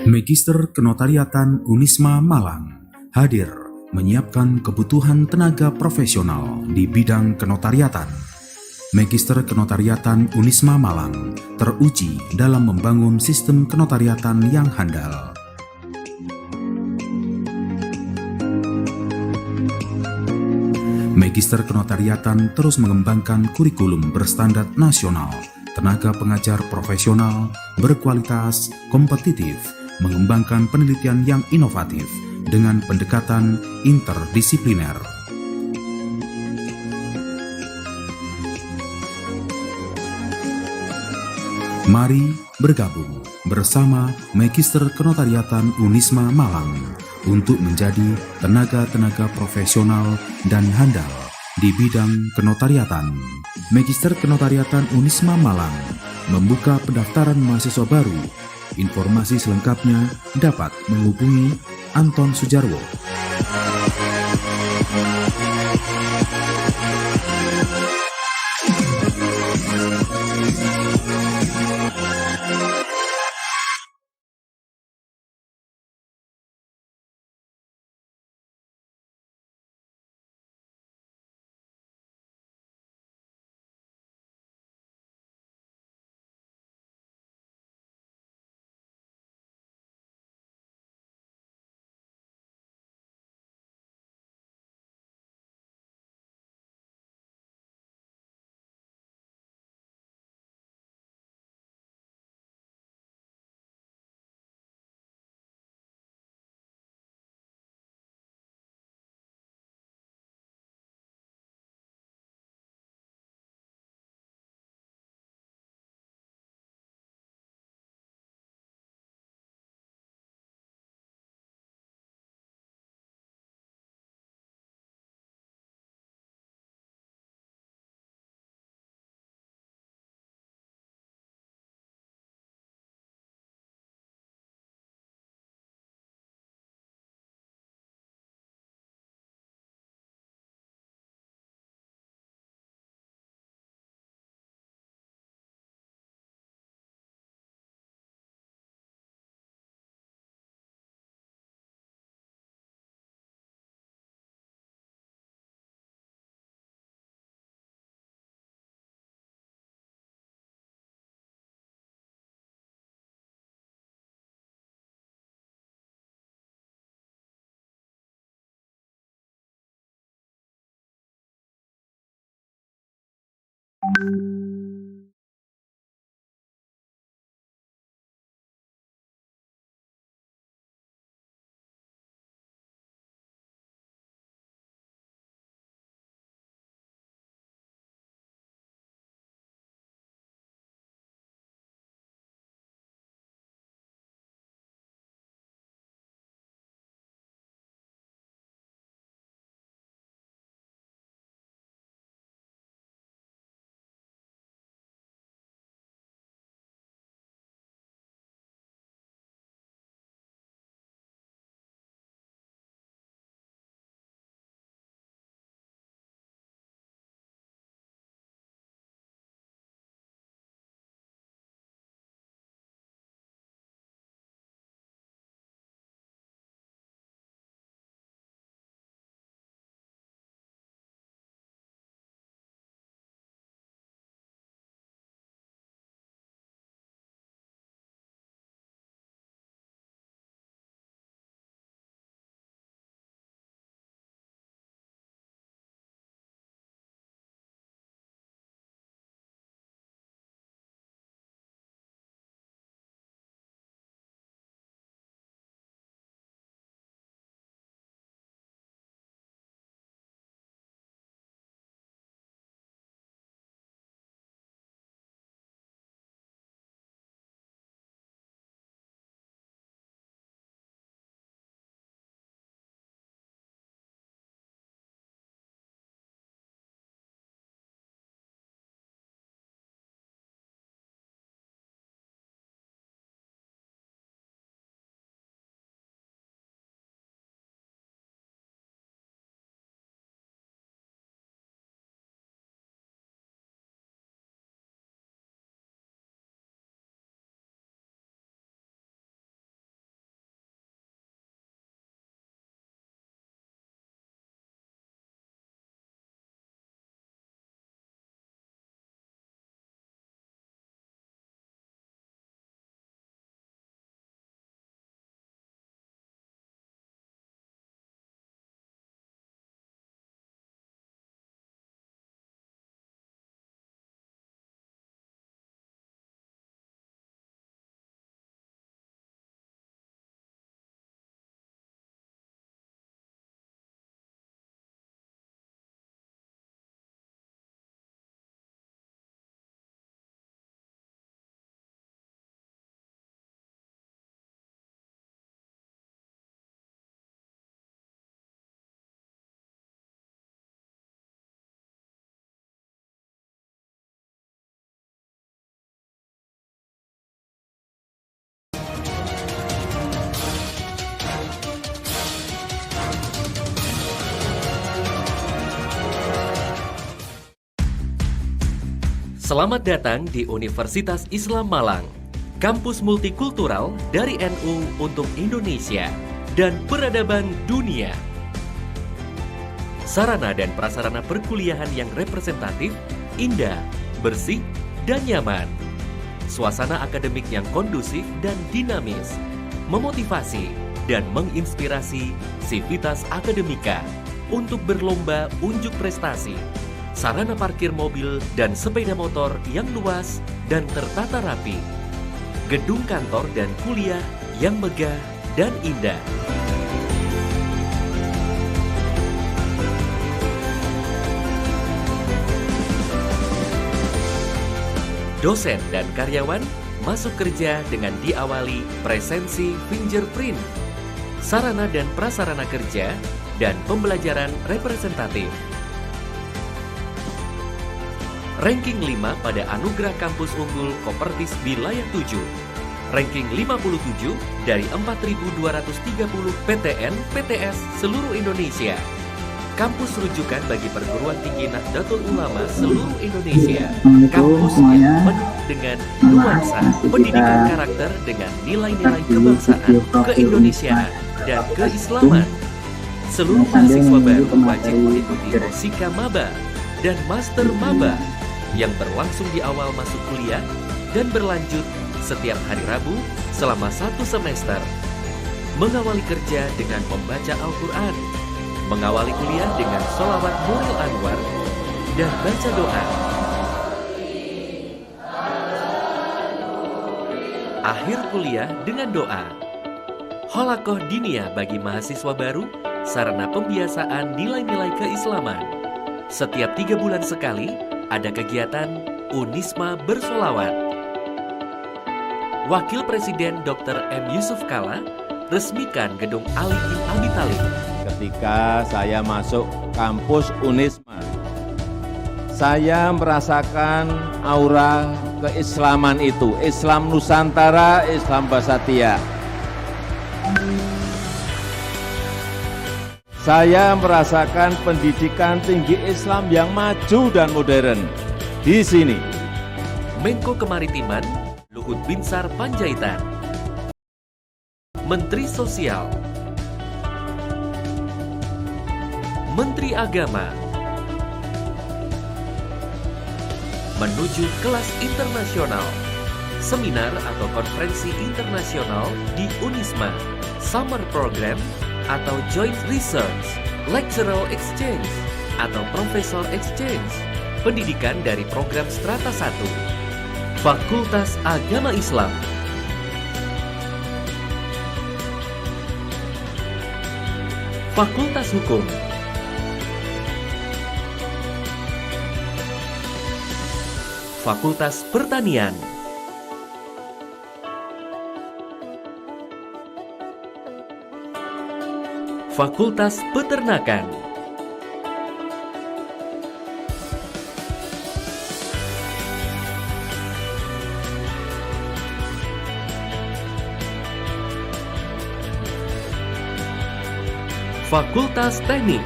Magister Kenotariatan UNISMA Malang hadir menyiapkan kebutuhan tenaga profesional di bidang kenotariatan. Magister Kenotariatan UNISMA Malang teruji dalam membangun sistem kenotariatan yang handal. Magister Kenotariatan terus mengembangkan kurikulum berstandar nasional, tenaga pengajar profesional, berkualitas, kompetitif, mengembangkan penelitian yang inovatif dengan pendekatan interdisipliner. Mari bergabung bersama Magister Kenotariatan UNISMA Malang untuk menjadi tenaga-tenaga profesional dan handal di bidang kenotariatan. Magister Kenotariatan UNISMA Malang membuka pendaftaran mahasiswa baru. Informasi selengkapnya dapat menghubungi Anton Sujarwo. Selamat datang di Universitas Islam Malang, kampus multikultural dari NU untuk Indonesia dan peradaban dunia. Sarana dan prasarana perkuliahan yang representatif, indah, bersih, dan nyaman. Suasana akademik yang kondusif dan dinamis, memotivasi dan menginspirasi sivitas akademika untuk berlomba unjuk prestasi. Sarana parkir mobil dan sepeda motor yang luas dan tertata rapi. Gedung kantor dan kuliah yang megah dan indah. Dosen dan karyawan masuk kerja dengan diawali presensi fingerprint, sarana dan prasarana kerja, dan pembelajaran representatif. Ranking 5 pada Anugerah Kampus Unggul Kopertis Wilayah 7. Ranking 57 dari 4.230 PTN PTS seluruh Indonesia. Kampus rujukan bagi perguruan tinggi Nahdlatul Ulama seluruh Indonesia. Kampus yang penuh dengan nuansa pendidikan karakter dengan nilai-nilai kebangsaan, keindonesiaan, dan keislaman. Seluruh mahasiswa baru wajib mengikuti Osika Maba dan Master Maba yang berlangsung di awal masuk kuliah dan berlanjut setiap hari Rabu selama 1 semester. Mengawali kerja dengan membaca Al-Quran, mengawali kuliah dengan sholawat Nuril Anwar, dan baca doa. Akhir kuliah dengan doa. Holakoh Diniyah bagi mahasiswa baru, sarana pembiasaan nilai-nilai keislaman. Setiap 3 bulan sekali, ada kegiatan Unisma Bersolawat. Wakil Presiden Dr. M. Yusuf Kala resmikan gedung Ali bin Abi Thalib. Ketika saya masuk kampus Unisma, saya merasakan aura keislaman itu, Islam Nusantara, Islam Basatia. Saya merasakan pendidikan tinggi Islam yang maju dan modern di sini. Menko Kemaritiman Luhut Binsar Panjaitan. Menteri Sosial, Menteri Agama, menuju kelas internasional, seminar atau konferensi internasional di Unisma, summer program atau joint research, lectural exchange atau professor exchange, pendidikan dari program strata 1, Fakultas Agama Islam, Fakultas Hukum, Fakultas Pertanian, Fakultas Peternakan, Fakultas Teknik,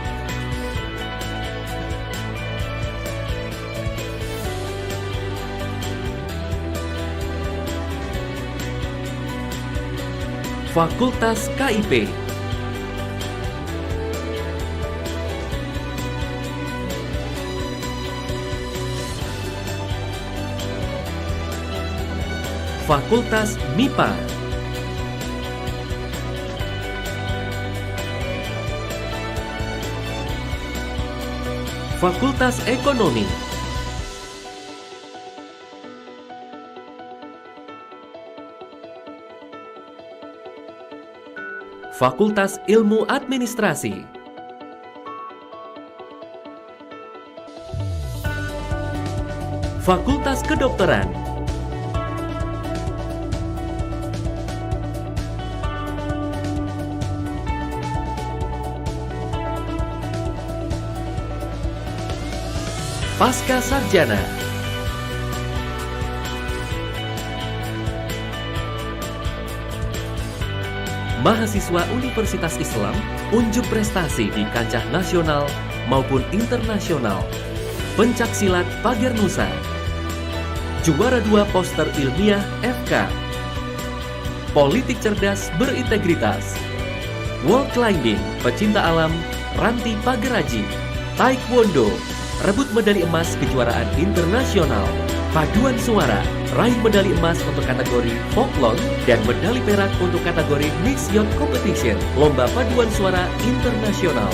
Fakultas KIP, Fakultas MIPA, Fakultas Ekonomi, Fakultas Ilmu Administrasi, Fakultas Kedokteran, Pasca Sarjana, mahasiswa Universitas Islam unjuk prestasi di kancah nasional maupun internasional, pencaksilat pagar nusa, juara 2 poster ilmiah FK, politik cerdas berintegritas, wall climbing, pecinta alam, ranti pageraji, taekwondo, rebut medali emas kejuaraan internasional, paduan suara, raih medali emas untuk kategori folklore dan medali perak untuk kategori mixed youth competition, lomba paduan suara internasional,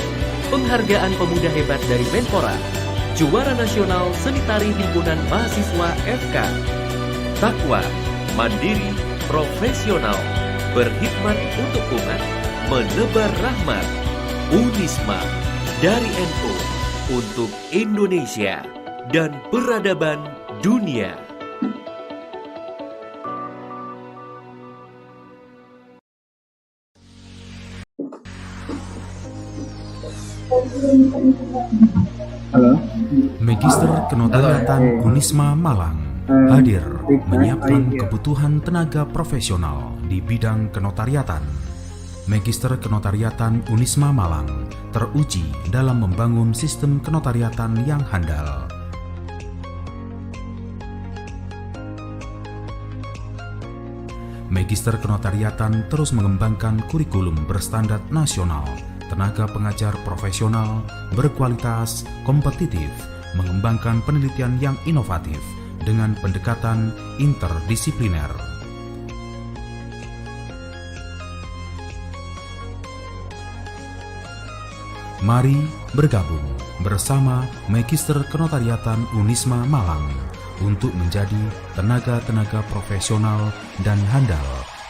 penghargaan pemuda hebat dari Menpora, juara nasional seni tari himpunan mahasiswa FK, takwa, mandiri, profesional, berkhidmat untuk umat, menebar rahmat, Unisma dari NU untuk Indonesia dan peradaban dunia. Halo. Magister Kenotariatan Unisma Malang hadir menyiapkan kebutuhan tenaga profesional di bidang kenotariatan. Magister Kenotariatan Unisma Malang teruji dalam membangun sistem kenotariatan yang handal. Magister Kenotariatan terus mengembangkan kurikulum berstandar nasional, tenaga pengajar profesional, berkualitas, kompetitif, mengembangkan penelitian yang inovatif dengan pendekatan interdisipliner. Mari bergabung bersama Magister Kenotariatan Unisma Malang untuk menjadi tenaga-tenaga profesional dan handal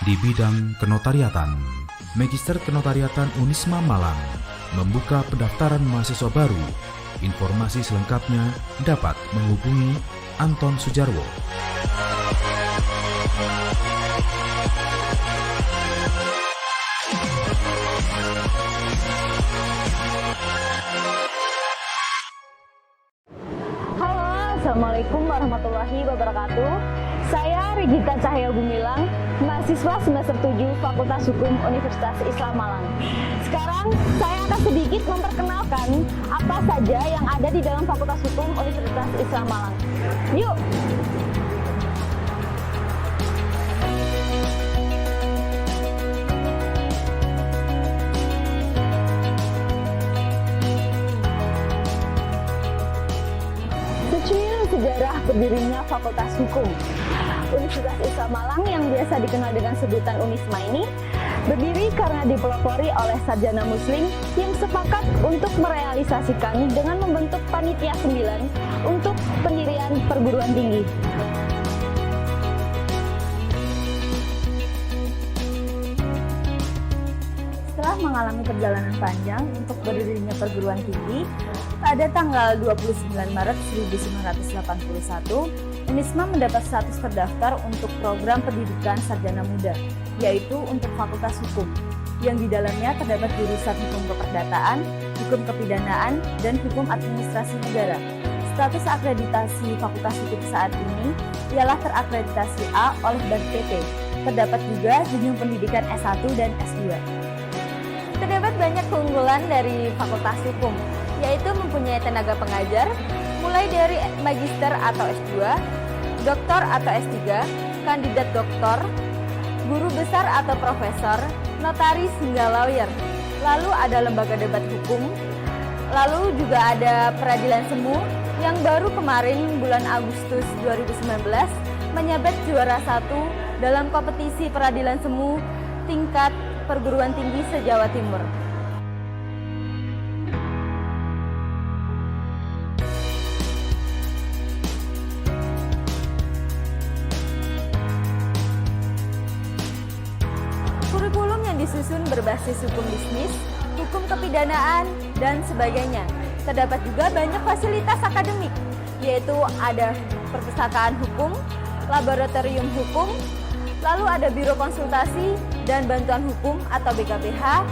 di bidang kenotariatan. Magister Kenotariatan UNISMA Malang membuka pendaftaran mahasiswa baru. Informasi selengkapnya dapat menghubungi Anton Sujarwo. Assalamualaikum warahmatullahi wabarakatuh. Saya Regita Cahaya Gumilang, mahasiswa semester 7 Fakultas Hukum Universitas Islam Malang. Sekarang saya akan sedikit memperkenalkan apa saja yang ada di dalam Fakultas Hukum Universitas Islam Malang. Yuk! Sejarah berdirinya Fakultas Hukum Universitas Islam Malang yang biasa dikenal dengan sebutan UNISMA ini berdiri karena dipelopori oleh sarjana muslim yang sepakat untuk merealisasikan dengan membentuk panitia 9 untuk pendirian perguruan tinggi. Setelah mengalami perjalanan panjang untuk berdirinya perguruan tinggi, pada tanggal 29 Maret 1981, UNISMA mendapat status terdaftar untuk program pendidikan sarjana muda, yaitu untuk Fakultas Hukum, yang di dalamnya terdapat jurusan Hukum Keperdataan, Hukum Kepidanaan, dan Hukum Administrasi Negara. Status akreditasi Fakultas Hukum saat ini ialah terakreditasi A oleh Bank PT. Terdapat juga jenjang pendidikan S1 dan S2. Terdapat banyak keunggulan dari Fakultas Hukum, yaitu mempunyai tenaga pengajar, mulai dari magister atau S2, doktor atau S3, kandidat doktor, guru besar atau profesor, notaris hingga lawyer. Lalu ada lembaga debat hukum, lalu juga ada peradilan semu yang baru kemarin bulan Agustus 2019 menyabet juara 1 dalam kompetisi peradilan semu tingkat perguruan tinggi se-Jawa Timur. Kurikulum yang disusun berbasis hukum bisnis, hukum kepidanaan, dan sebagainya. Terdapat juga banyak fasilitas akademik, yaitu ada perpustakaan hukum, laboratorium hukum, lalu ada biro konsultasi dan bantuan hukum atau BKBH,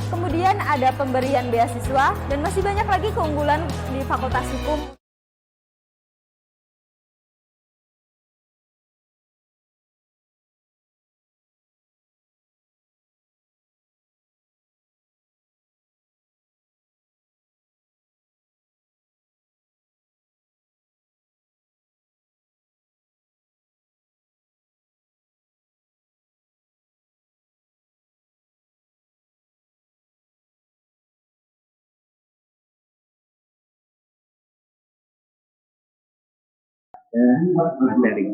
kemudian ada pemberian beasiswa, dan masih banyak lagi keunggulan di Fakultas Hukum. Materi.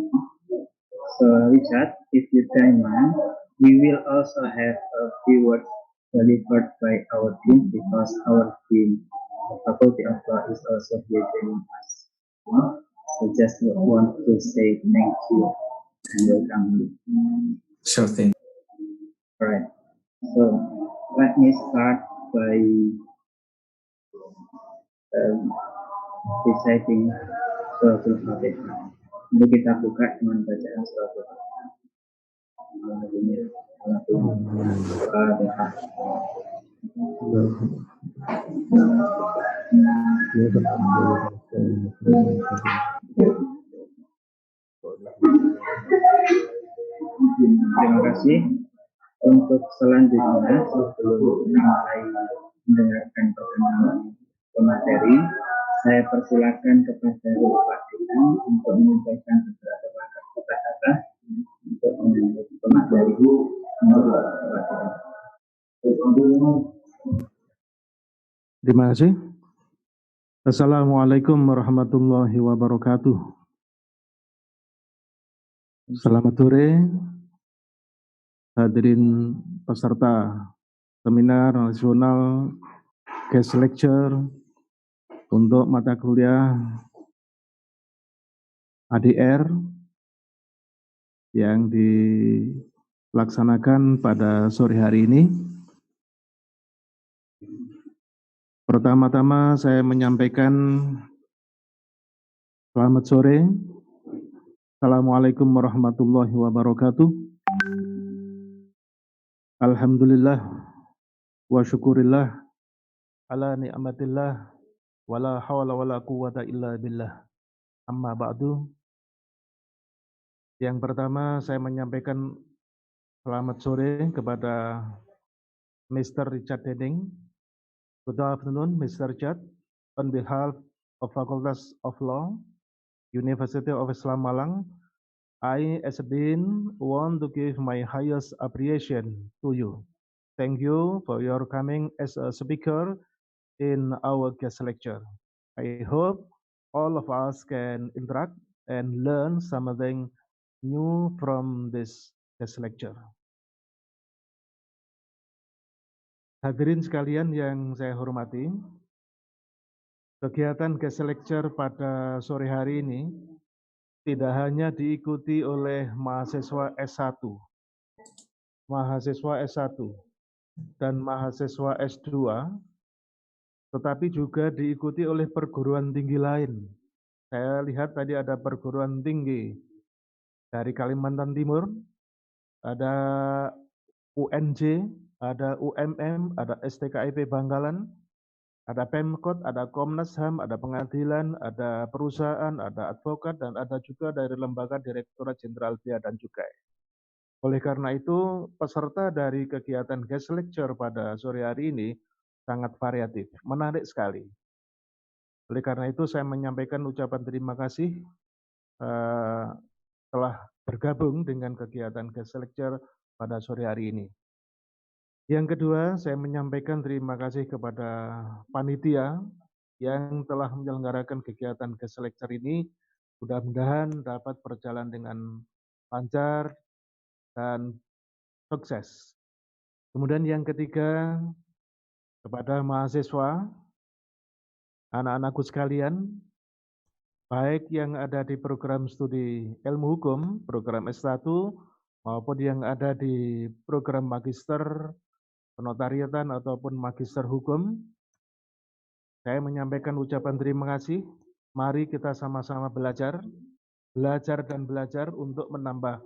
So Richard, if you don't mind, we will also have a few words delivered by our team because our team, the Faculty of Law, is also here joining us. So just want to say thank you and welcome. Sure thing. Alright. So let me start by reciting Suratul Fatihah. Mari kita buka dengan bacaan Suratul Fatihah. Terima kasih. Untuk selanjutnya, sebelum mulai mendengarkan perkenalan pemateri, saya persilakan kepada Pak Dekan untuk menyampaikan beberapa kata-kata untuk menyambut pemateri. Terima kasih. Assalamualaikum warahmatullahi wabarakatuh. Selamat sore, hadirin peserta seminar nasional guest lecture untuk mata kuliah ADR yang dilaksanakan pada sore hari ini. Pertama-tama saya menyampaikan selamat sore. Assalamualaikum warahmatullahi wabarakatuh. Alhamdulillah wa syukurillah ala ni'matillah wala hawla wala quwwata illa billah. Amma ba'du. Yang pertama saya menyampaikan selamat sore kepada Mr. Richard Dening. Good afternoon, Mr. Richard. On behalf of Fakultas of Law, University of Islam Malang, I, as a Dean, want to give my highest appreciation to you. Thank you for your coming as a speaker in our guest lecture. I hope all of us can interact and learn something new from this guest lecture. Hadirin sekalian yang saya hormati, kegiatan guest lecture pada sore hari ini tidak hanya diikuti oleh mahasiswa S1, dan mahasiswa S2, tetapi juga diikuti oleh perguruan tinggi lain. Saya lihat tadi ada perguruan tinggi dari Kalimantan Timur, ada UNJ, ada UMM, ada STKIP Bangkalan, ada Pemkot, ada Komnas HAM, ada pengadilan, ada perusahaan, ada advokat, dan ada juga dari lembaga Direktorat Jenderal Bea dan Cukai. Oleh karena itu, peserta dari kegiatan guest lecture pada sore hari ini sangat variatif, menarik sekali. Oleh karena itu, saya menyampaikan ucapan terima kasih telah bergabung dengan kegiatan guest lecture pada sore hari ini. Yang kedua, saya menyampaikan terima kasih kepada panitia yang telah menyelenggarakan kegiatan guest lecture ini. Mudah-mudahan dapat berjalan dengan lancar dan sukses. Kemudian yang ketiga, kepada mahasiswa, anak-anakku sekalian, baik yang ada di program studi ilmu hukum, program S1, maupun yang ada di program magister penotariatan ataupun magister hukum, saya menyampaikan ucapan terima kasih. Mari kita sama-sama belajar dan belajar untuk menambah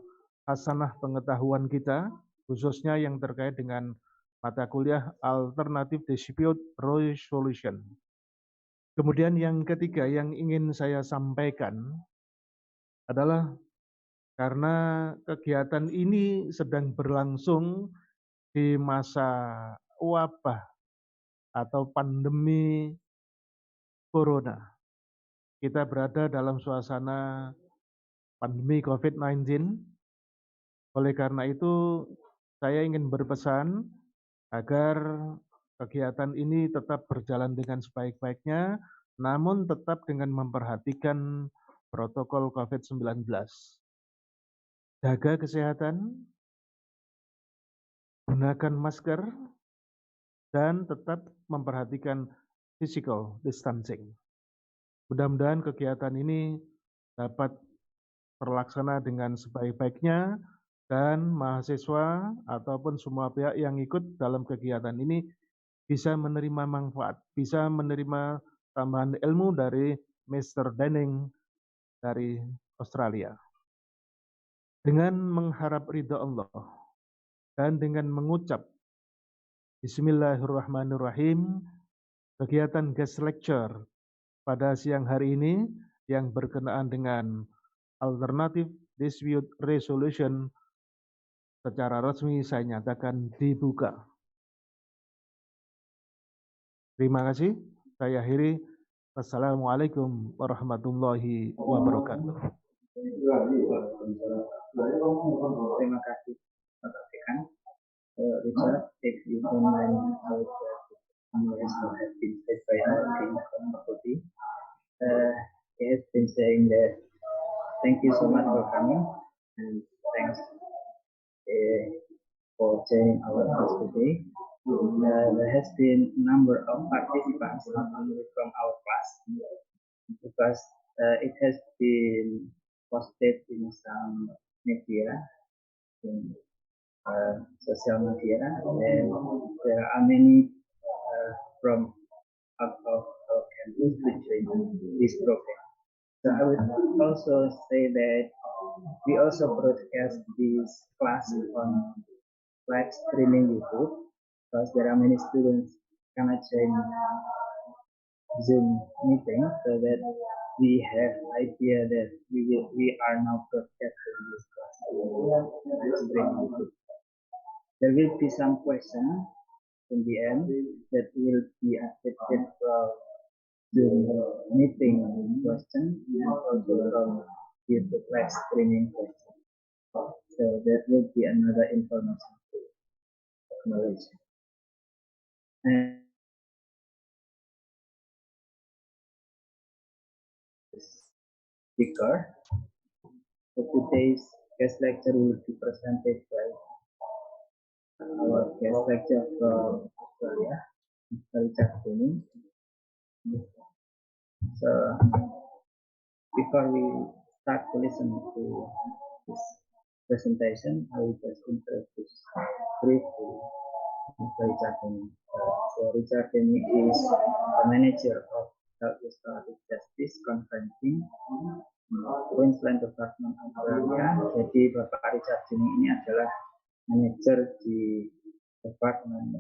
hasanah pengetahuan kita, khususnya yang terkait dengan mata kuliah Alternative Dispute Resolution. Kemudian yang ketiga yang ingin saya sampaikan adalah karena kegiatan ini sedang berlangsung di masa wabah atau pandemi corona. Kita berada dalam suasana pandemi COVID-19. Oleh karena itu, saya ingin berpesan agar kegiatan ini tetap berjalan dengan sebaik-baiknya, namun tetap dengan memperhatikan protokol COVID-19. Jaga kesehatan, gunakan masker, dan tetap memperhatikan physical distancing. Mudah-mudahan kegiatan ini dapat terlaksana dengan sebaik-baiknya dan mahasiswa ataupun semua pihak yang ikut dalam kegiatan ini bisa menerima manfaat, bisa menerima tambahan ilmu dari Mr. Dening dari Australia. Dengan mengharap ridha Allah dan dengan mengucap Bismillahirrahmanirrahim, kegiatan guest lecture pada siang hari ini yang berkenaan dengan Alternative Dispute Resolution secara resmi saya nyatakan dibuka. Terima kasih. Saya akhiri. Wassalamualaikum warahmatullahi wabarakatuh. Terima kasih, Bapak Dekan. Richard, if you don't mind, I would summarize what has been said by our team from faculty. He has been saying that thank you so much for coming and thanks for joining our class today. There has been a number of participants, not only from our class, because it has been posted in some media, in social media, and there are many from out of our campus to join this program. So I would also say that we also broadcast this class on live streaming YouTube, because there are many students cannot join Zoom meeting, so that we have idea that we are now broadcasting this class live streaming YouTube. There will be some questions in the end that will be accepted from Zoom meeting question and also from YouTube live streaming question. So that will be another information to acknowledge. And speaker. So today's guest lecture will be presented by our guest lecturer from Australia, Mr. Dening. So before we start to listen to this presentation, I will just introduce briefly Mr. Dening. So Richard Dening is the manager of Restorative Justice Conferencing Queensland Departement Australia. Jadi Bapak Richard Dening ini adalah manajer di Departement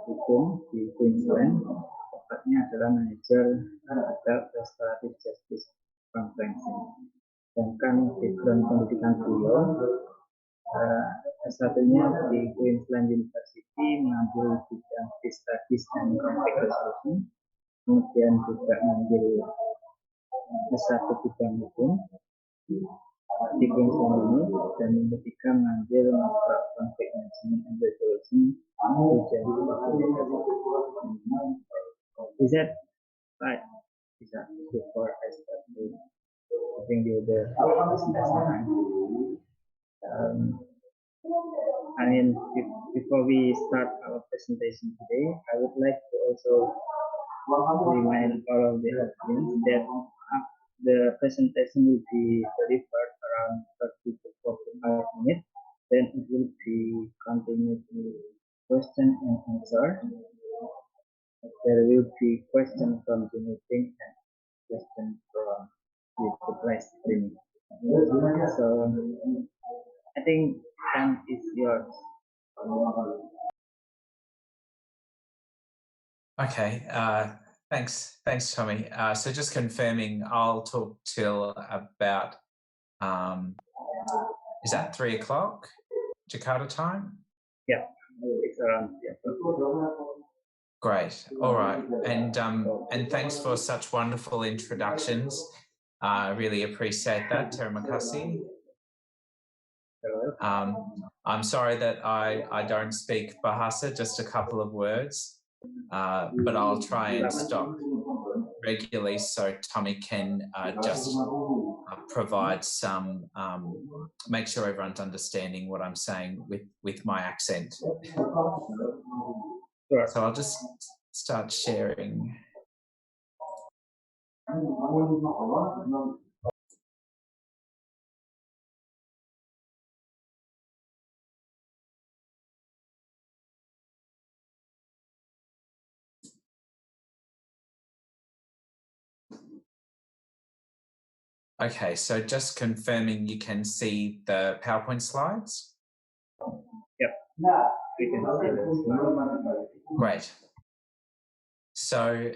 Hukum di Queensland. Tepatnya adalah manajer Restorative Justice Conferencing. Sedangkan background pendidikan beliau S1-nya di Queensland University mengambil bidang Peace Studies and Conflict Resolution, kemudian juga mengambil S1 bidang hukum di Queensland ini, dan yang ketiga mengambil Master of Conflict Management and Resolution Is that right? Before I start giving you the presentation. I mean, before we start our presentation today, I would like to also remind all of the audience that the presentation will be delivered around 30 to 45 minutes. Then it will be continued with question and answer. There will be questions from the meeting and questions from YouTube live streaming. So I think time is yours. Okay, thanks, Tommy. So just confirming, I'll talk till about, is that 3 o'clock Jakarta time? Yeah, it's around. Yeah. Great. All right, and thanks for such wonderful introductions. I really appreciate that. Terima kasih. I'm sorry that I don't speak Bahasa, just a couple of words, but I'll try and stop regularly so Tommy can just provide some, make sure everyone's understanding what I'm saying with my accent. So I'll just start sharing. Okay, so just confirming you can see the PowerPoint slides? Yep, we can see the Great. So,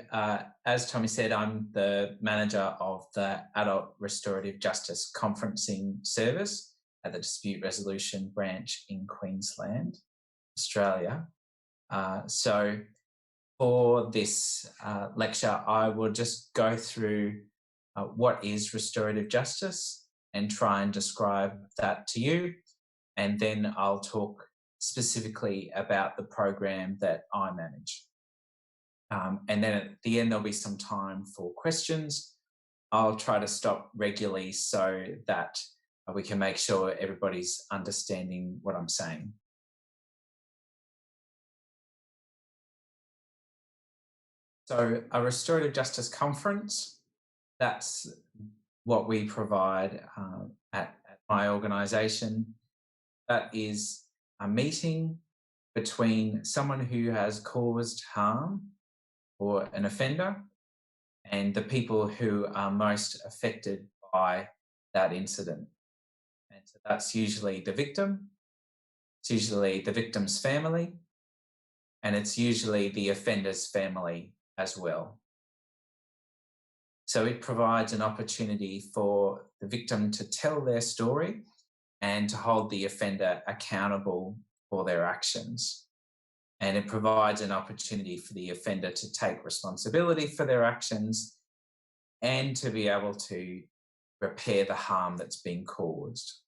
as Tommy said, I'm the manager of the Adult Restorative Justice Conferencing Service at the Dispute Resolution Branch in Queensland, Australia. So, for this lecture, I will just go through what is restorative justice and try and describe that to you. And then I'll talk specifically about the program that I manage. And then at the end, there'll be some time for questions. I'll try to stop regularly so that we can make sure everybody's understanding what I'm saying. So a restorative justice conference that's what we provide at my organisation. That is a meeting between someone who has caused harm or an offender and the people who are most affected by that incident. And so that's usually the victim, it's usually the victim's family, and it's usually the offender's family as well. So it provides an opportunity for the victim to tell their story and to hold the offender accountable for their actions. And it provides an opportunity for the offender to take responsibility for their actions and to be able to repair the harm that's been caused.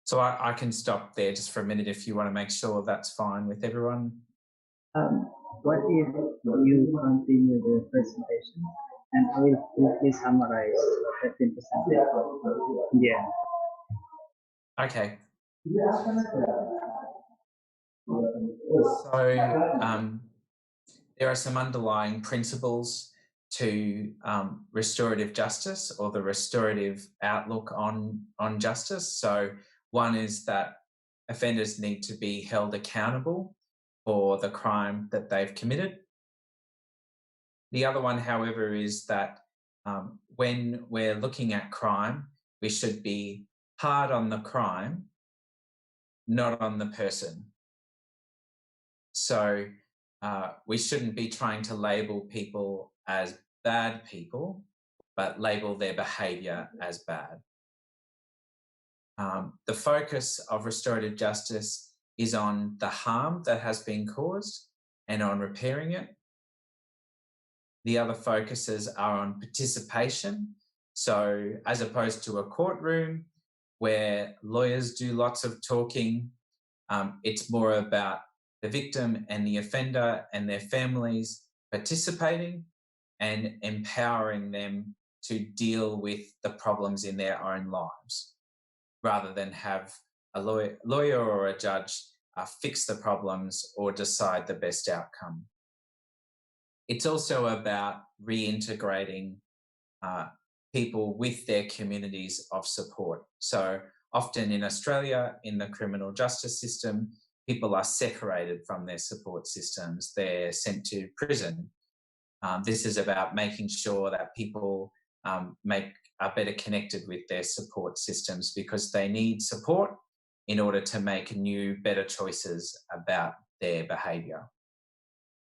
So I can stop there just for a minute if you want to make sure that's fine with everyone. What if you continue the presentation and I will quickly summarize 15%? Yeah. Okay. So there are some underlying principles to restorative justice, or the restorative outlook on justice. So one is that offenders need to be held accountable for the crime that they've committed. The other one, however, is that when we're looking at crime, we should be hard on the crime, not on the person. So we shouldn't be trying to label people as bad people, but label their behaviour as bad. The focus of restorative justice is on the harm that has been caused and on repairing it. The other focuses are on participation. So as opposed to a courtroom where lawyers do lots of talking, it's more about the victim and the offender and their families participating and empowering them to deal with the problems in their own lives, rather than have a lawyer or a judge fix the problems or decide the best outcome. It's also about reintegrating people with their communities of support. So often in Australia, in the criminal justice system, people are separated from their support systems. They're sent to prison. This is about making sure that people are better connected with their support systems, because they need support in order to make new, better choices about their behaviour.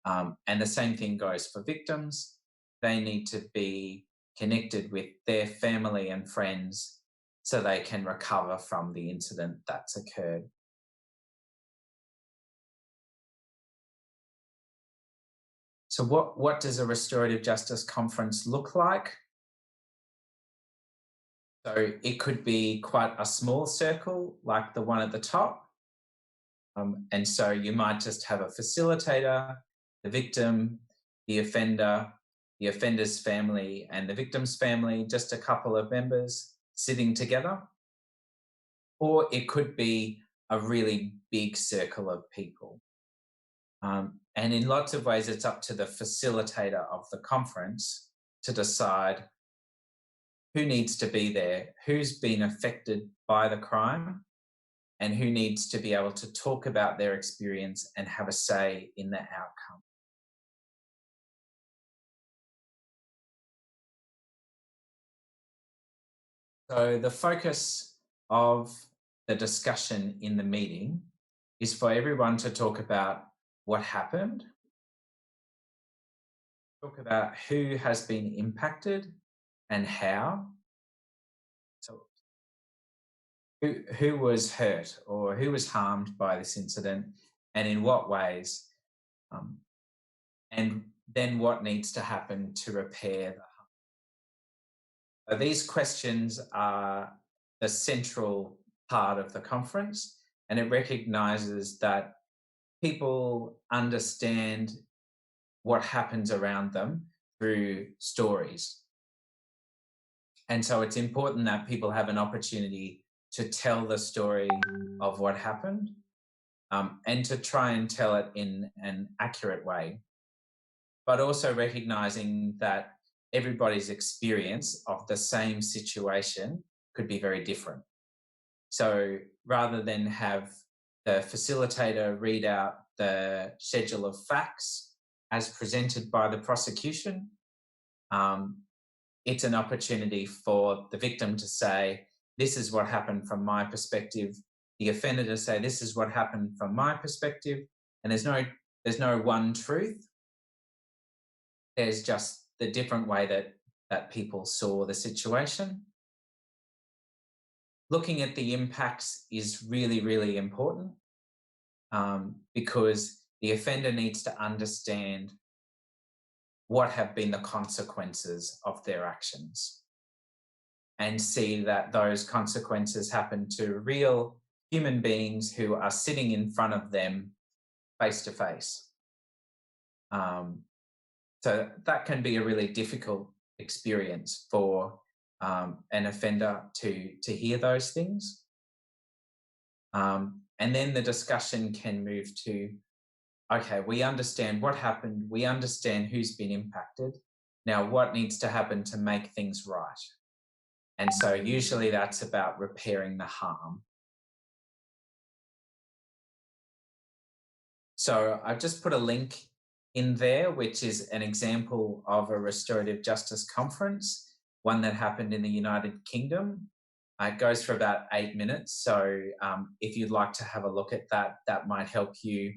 And the same thing goes for victims. They need to be connected with their family and friends so they can recover from the incident that's occurred. So what does a restorative justice conference look like? So it could be quite a small circle, like the one at the top. And so you might just have a facilitator, the victim, the offender, the offender's family, and the victim's family, just a couple of members sitting together. Or it could be a really big circle of people. And in lots of ways, it's up to the facilitator of the conference to decide who needs to be there, who's been affected by the crime, and who needs to be able to talk about their experience and have a say in the outcome. So the focus of the discussion in the meeting is for everyone to talk about what happened, talk about who has been impacted and how. So who was hurt or who was harmed by this incident and in what ways, and then what needs to happen to repair the harm. So these questions are the central part of the conference, and it recognises that people understand what happens around them through stories. And so it's important that people have an opportunity to tell the story of what happened and to try and tell it in an accurate way, but also recognizing that everybody's experience of the same situation could be very different. So rather than have the facilitator read out the schedule of facts as presented by the prosecution, it's an opportunity for the victim to say, this is what happened from my perspective, the offender to say, this is what happened from my perspective, and there's no one truth. There's just the different way that people saw the situation. Looking at the impacts is really, really important because the offender needs to understand what have been the consequences of their actions and see that those consequences happen to real human beings who are sitting in front of them face to face. So that can be a really difficult experience for an offender to hear those things. And then the discussion can move to, okay, we understand what happened, we understand who's been impacted. Now, what needs to happen to make things right? And so usually that's about repairing the harm. So I've just put a link in there, which is an example of a restorative justice conference, one that happened in the United Kingdom. It goes for about 8 minutes. So if you'd like to have a look at that, that might help you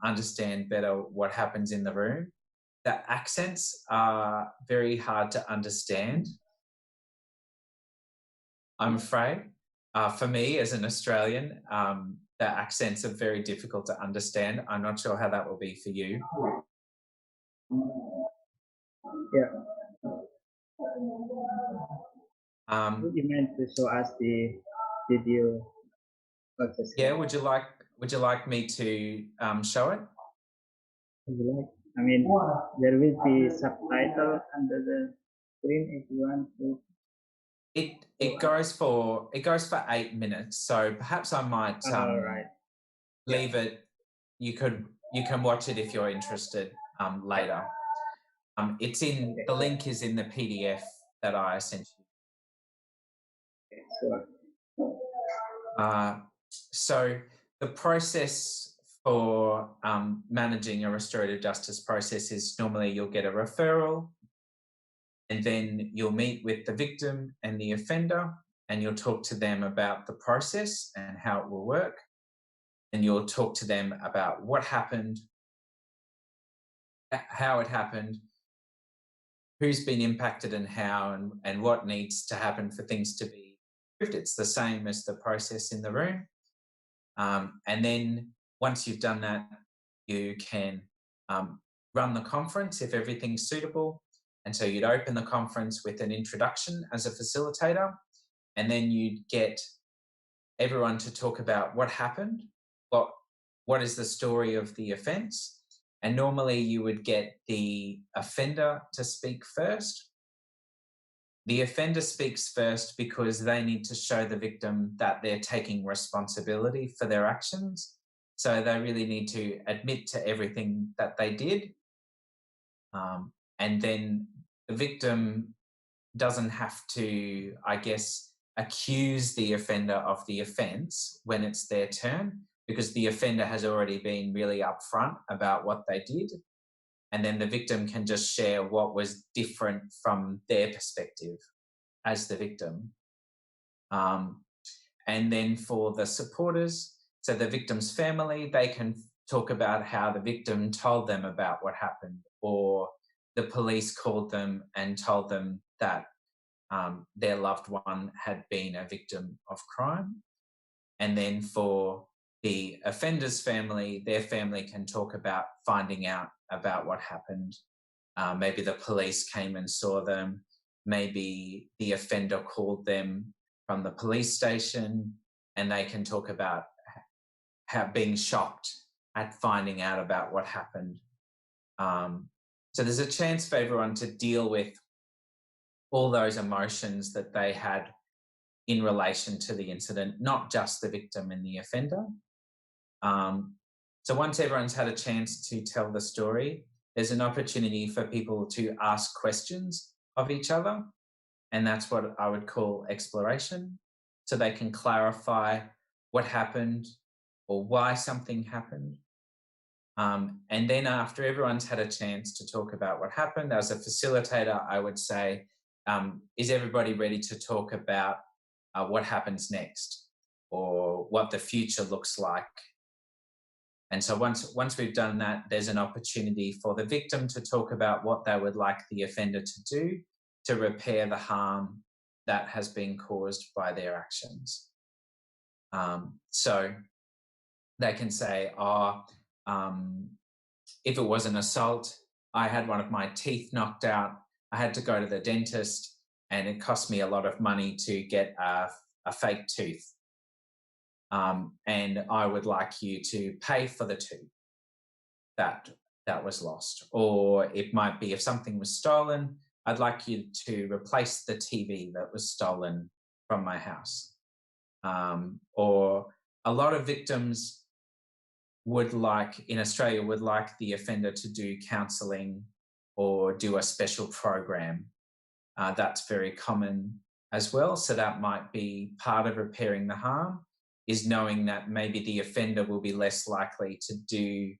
understand better what happens in the room. The accents are very hard to understand, I'm afraid. For me, as an Australian, the accents are very difficult to understand. I'm not sure how that will be for you. Yeah. You meant to show us the video process. Yeah, would you like me to show it? Would you like? I mean, there will be subtitle under the screen if you want to. It goes for 8 minutes, so perhaps I might leave it. You can watch it if you're interested later. It's in the link is in the PDF that I sent you. Sure. So the process for managing a restorative justice process is normally you'll get a referral, and then you'll meet with the victim and the offender, and you'll talk to them about the process and how it will work. And you'll talk to them about what happened, how it happened, who's been impacted and how, and what needs to happen for things to be improved. It's the same as the process in the room. And then once you've done that, you can run the conference if everything's suitable. And so you'd open the conference with an introduction as a facilitator, and then you'd get everyone to talk about what happened, what is the story of the offence. And normally you would get the offender to speak first. The offender speaks first because they need to show the victim that they're taking responsibility for their actions. So they really need to admit to everything that they did. And then the victim doesn't have to, I guess, accuse the offender of the offence when it's their turn, because the offender has already been really upfront about what they did. And then the victim can just share what was different from their perspective as the victim. And then for the supporters, so the victim's family, they can talk about how the victim told them about what happened, or the police called them and told them that their loved one had been a victim of crime. And then for the offender's family, their family can talk about finding out about what happened. Maybe the police came and saw them. Maybe the offender called them from the police station, and they can talk about being shocked at finding out about what happened. So there's a chance for everyone to deal with all those emotions that they had in relation to the incident, not just the victim and the offender. So once everyone's had a chance to tell the story, there's an opportunity for people to ask questions of each other. And that's what I would call exploration. So they can clarify what happened or why something happened. And then after everyone's had a chance to talk about what happened, as a facilitator, I would say, is everybody ready to talk about what happens next or what the future looks like? And so once we've done that, there's an opportunity for the victim to talk about what they would like the offender to do to repair the harm that has been caused by their actions. So they can say, if it was an assault, I had one of my teeth knocked out, I had to go to the dentist, and it cost me a lot of money to get a fake tooth. And I would like you to pay for the tooth that was lost. Or it might be if something was stolen, I'd like you to replace the TV that was stolen from my house. Or a lot of victims in Australia would like the offender to do counselling or do a special program. That's very common as well. So that might be part of repairing the harm, is knowing that maybe the offender will be less likely to do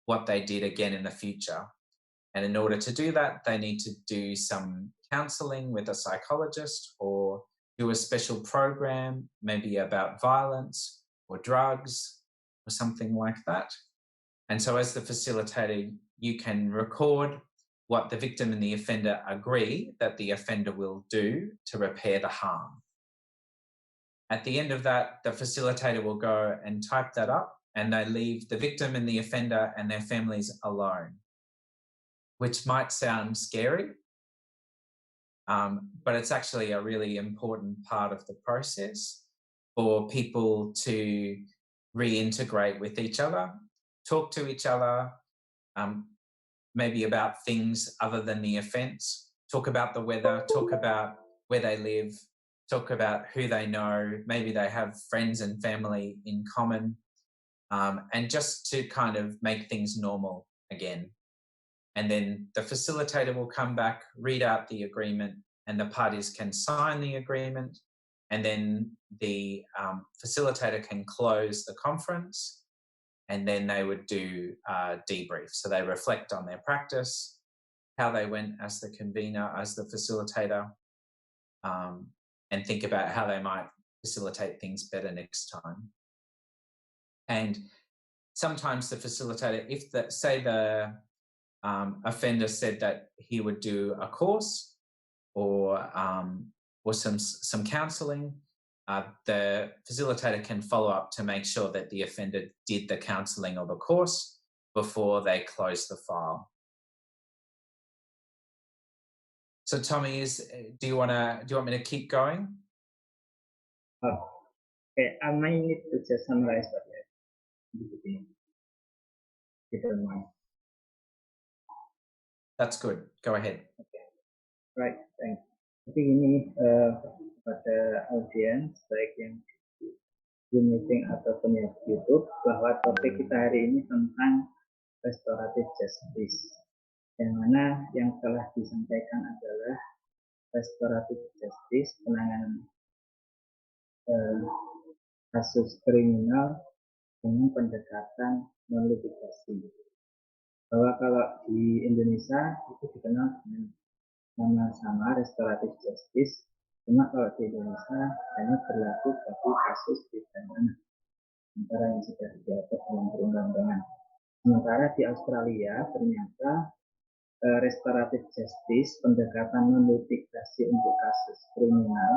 what they did again in the future. And in order to do that, they need to do some counselling with a psychologist or do a special program, maybe about violence or drugs or something like that. And so as the facilitator, you can record what the victim and the offender agree that the offender will do to repair the harm. At the end of that, the facilitator will go and type that up, and they leave the victim and the offender and their families alone, which might sound scary, but it's actually a really important part of the process for people to reintegrate with each other, talk to each other, maybe about things other than the offence, talk about the weather, talk about where they live, talk about who they know, maybe they have friends and family in common, and just to kind of make things normal again. And then the facilitator will come back, read out the agreement, and the parties can sign the agreement, and then the facilitator can close the conference, and then they would do a debrief. So they reflect on their practice, how they went as the convener, as the facilitator, and think about how they might facilitate things better next time. And sometimes the facilitator, if say the offender said that he would do a course or some counselling, the facilitator can follow up to make sure that the offender did the counselling or the course before they close the file. So Tommy, do you want me to keep going? Okay, I might need to just summarize what you have. If you don't mind. That's good. Go ahead. Okay. Right, thanks. Jadi ini pada audiens baik yang Zoom meeting ataupun yang YouTube, bahwa topik kita hari ini tentang restorative justice, yang mana yang telah disampaikan adalah restorative justice, penanganan kasus kriminal dengan pendekatan non-litigasi. Bahwa kalau di Indonesia itu dikenal dengan nama sama restorative justice, cuma kalau di Indonesia hanya berlaku bagi kasus pidana antara yang sudah diatur dalam perundang-undangan. Sementara di Australia ternyata restorative justice, pendekatan non-litigasi untuk kasus kriminal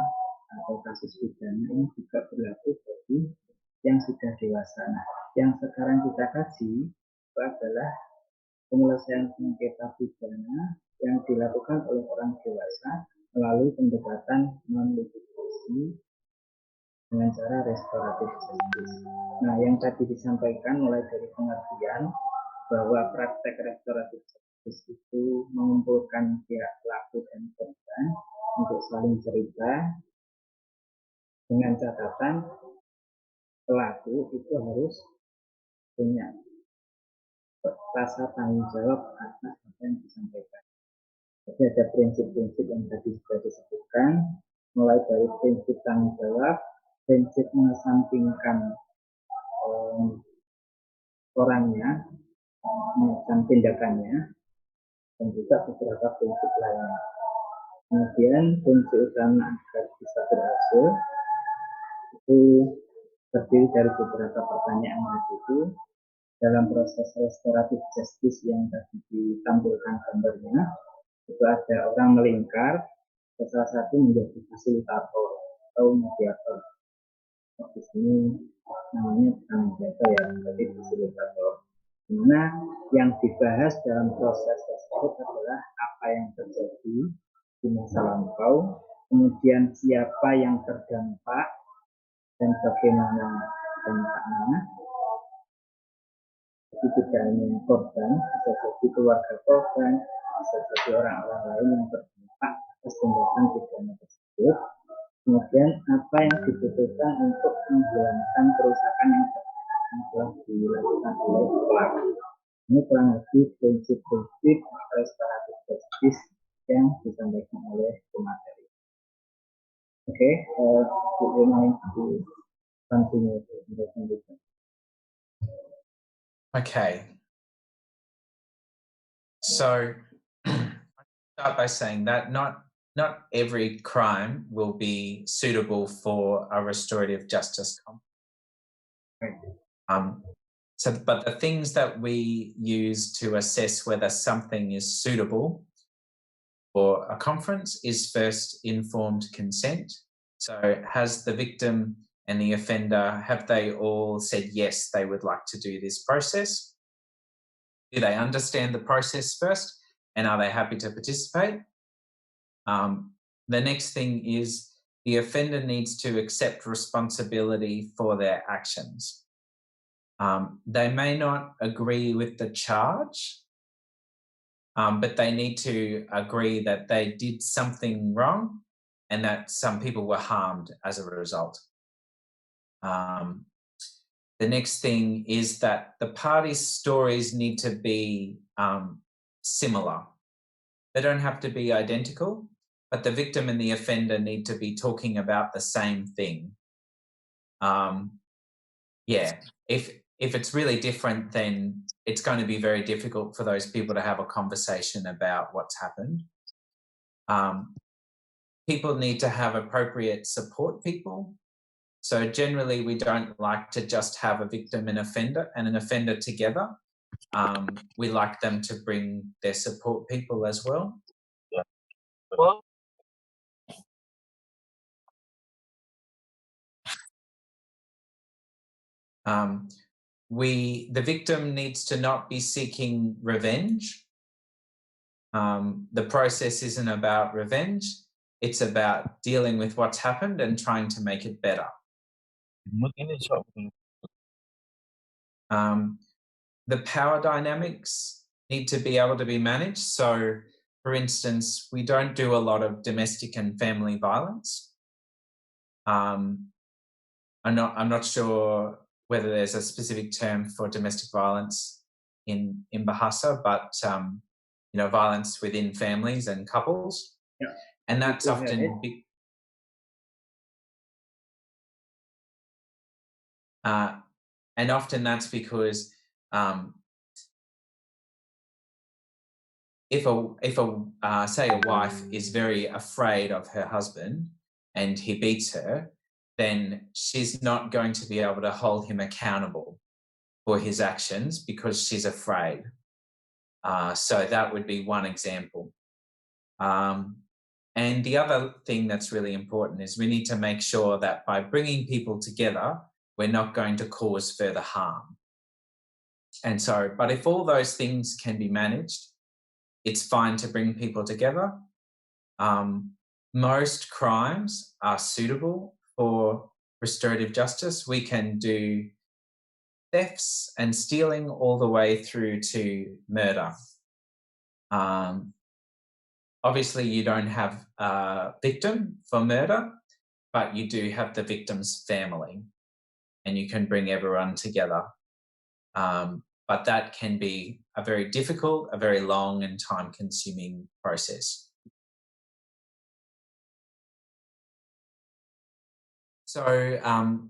atau kasus pidana ini juga berlaku bagi yang sudah dewasa. Nah, yang sekarang kita kaji itu adalah penyelesaian sengketa pidana yang dilakukan oleh orang dewasa melalui pendekatan non-litigasi dengan cara restorative justice. Nah, yang tadi disampaikan mulai dari pengertian bahwa praktek restorative justice itu mengumpulkan pihak pelaku dan korban untuk saling cerita dengan catatan pelaku itu harus punya rasa tanggung jawab atas apa yang disampaikan. Jadi ada prinsip-prinsip yang tadi sudah disebutkan, mulai dari prinsip tanggung jawab, prinsip mengesampingkan orangnya, dan tindakannya, dan juga beberapa prinsip lainnya. Kemudian kunci utama agar bisa berhasil itu terdiri dari beberapa pertanyaan itu dalam proses restoratif justice yang tadi ditampilkan gambarnya. Itu ada orang melingkar, salah satu menjadi fasilitator atau mediator. Di sini namanya bukan mediator ya, tapi fasilitator. Dimana yang dibahas dalam proses tersebut adalah apa yang terjadi di masa lampau, kemudian siapa yang terdampak dan bagaimana dampaknya. Itu tidak hanya korban, bisa jadi keluarga korban, bisa jadi orang-orang lain yang terdampak atas tindakan pidana tersebut. Kemudian apa yang dibutuhkan untuk menghilangkan kerusakan yang telah dilakukan oleh pelaku. Ini kurang lebih prinsip-prinsip restoratif justice yang disampaikan oleh pemateri. Oke, we're going to continue the presentation. Okay. So start by saying that not every crime will be suitable for a restorative justice conference. But the things that we use to assess whether something is suitable for a conference is first informed consent. So has the victim and the offender, have they all said yes, they would like to do this process? Do they understand the process first? And are they happy to participate? The next thing is the offender needs to accept responsibility for their actions. They may not agree with the charge, but they need to agree that they did something wrong and that some people were harmed as a result. The next thing is that the parties' stories need to be similar. They don't have to be identical, but the victim and the offender need to be talking about the same thing. If it's really different, then it's going to be very difficult for those people to have a conversation about what's happened. People need to have appropriate support people. So generally, we don't like to just have a victim and an offender together. We like them to bring their support people as well. The victim needs to not be seeking revenge. The process isn't about revenge. It's about dealing with what's happened and trying to make it better. The power dynamics need to be able to be managed. So, for instance, we don't do a lot of domestic and family violence. I'm not sure whether there's a specific term for domestic violence in Bahasa, but violence within families and couples. Yeah. And that's often big. And often that's because if say a wife is very afraid of her husband and he beats her, then she's not going to be able to hold him accountable for his actions because she's afraid. So that would be one example. And the other thing that's really important is we need to make sure that by bringing people together, we're not going to cause further harm. And so, but if all those things can be managed, it's fine to bring people together. Most crimes are suitable for restorative justice. We can do thefts and stealing all the way through to murder. Obviously, you don't have a victim for murder, but you do have the victim's family, and you can bring everyone together. But that can be a very difficult, a very long and time-consuming process. So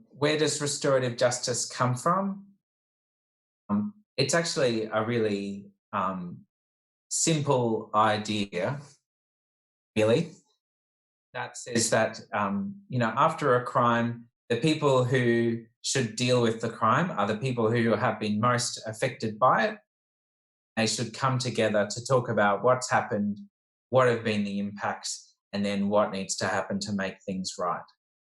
where does restorative justice come from? It's actually a really simple idea, really, that says that, after a crime, the people who should deal with the crime are the people who have been most affected by it. They should come together to talk about what's happened, what have been the impacts, and then what needs to happen to make things right.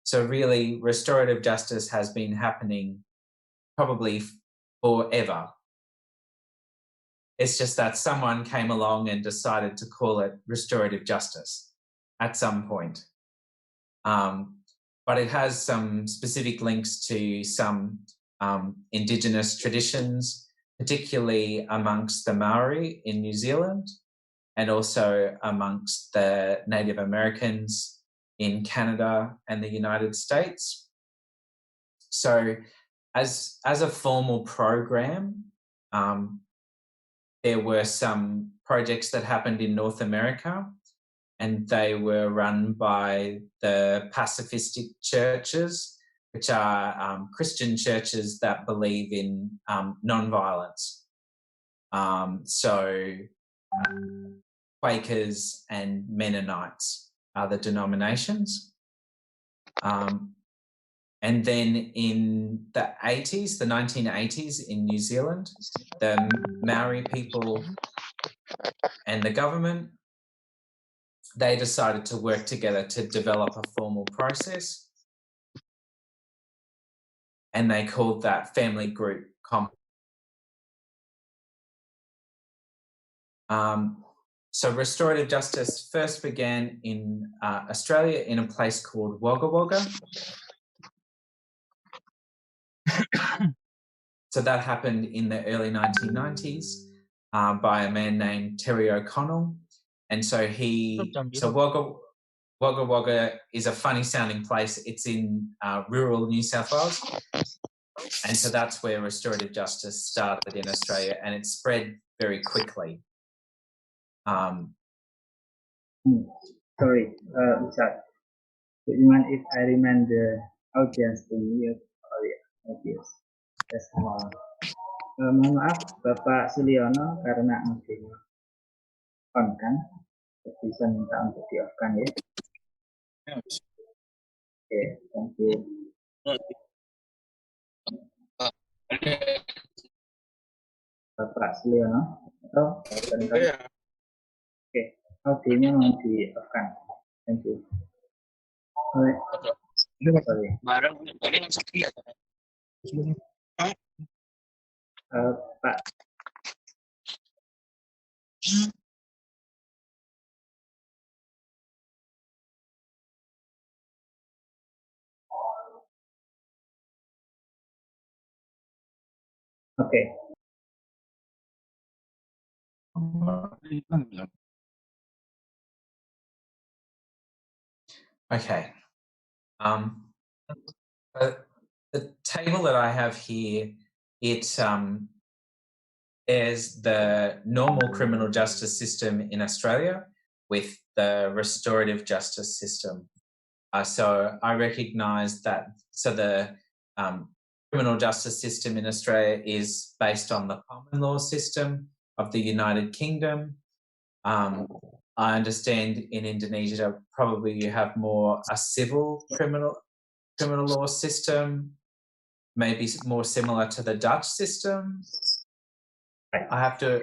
So really, restorative justice has been happening probably forever. It's just that someone came along and decided to call it restorative justice at some point. But it has some specific links to some Indigenous traditions, particularly amongst the Maori in New Zealand, and also amongst the Native Americans in Canada and the United States. So as a formal program, there were some projects that happened in North America, and they were run by the pacifistic churches, which are Christian churches that believe in non-violence. So Quakers and Mennonites are the denominations. And then in the 80s, the 1980s in New Zealand, the Maori people and the government, they decided to work together to develop a formal process. And they called that family group So restorative justice first began in Australia in a place called Wagga Wagga. So that happened in the early 1990s by a man named Terry O'Connell. And so Wagga Wagga is a funny sounding place. It's in rural New South Wales. And so that's where restorative justice started in Australia, and it spread very quickly. Sorry, Ustaz. Do you mind if I remind the audience to mute? Yes. That's all. Mohon maaf, Bapak Suliono, karena mungkin on kan, bisa minta untuk di off kan ya? Oke, thank you. Bapak Suliono, atau oke, audionya mau di off kan? Thank you. Alright. Sorry. Pak. Okay. Okay. The table that I have here, it is the normal criminal justice system in Australia with the restorative justice system. So I recognise that, so the criminal justice system in Australia is based on the common law system of the United Kingdom. I understand in Indonesia, probably you have more a civil criminal law system, maybe more similar to the Dutch system. I have to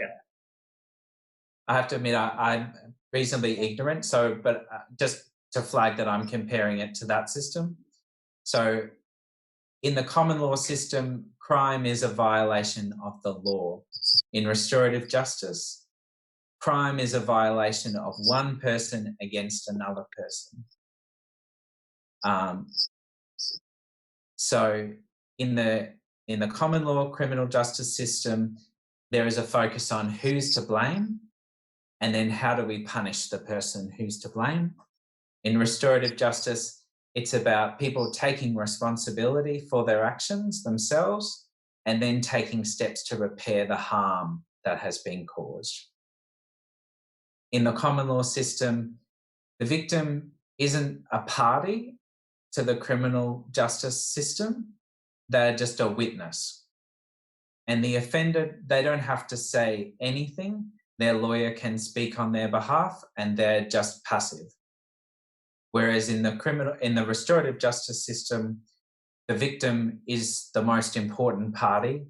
admit I'm reasonably ignorant. So, but just to flag that I'm comparing it to that system. So, in the common law system, crime is a violation of the law. In restorative justice, crime is a violation of one person against another person. So in the common law criminal justice system, there is a focus on who's to blame and then how do we punish the person who's to blame. In restorative justice, it's about people taking responsibility for their actions themselves and then taking steps to repair the harm that has been caused. In the common law system, the victim isn't a party to the criminal justice system, they're just a witness. And the offender, they don't have to say anything. Their lawyer can speak on their behalf and they're just passive. Whereas in the restorative justice system, the victim is the most important party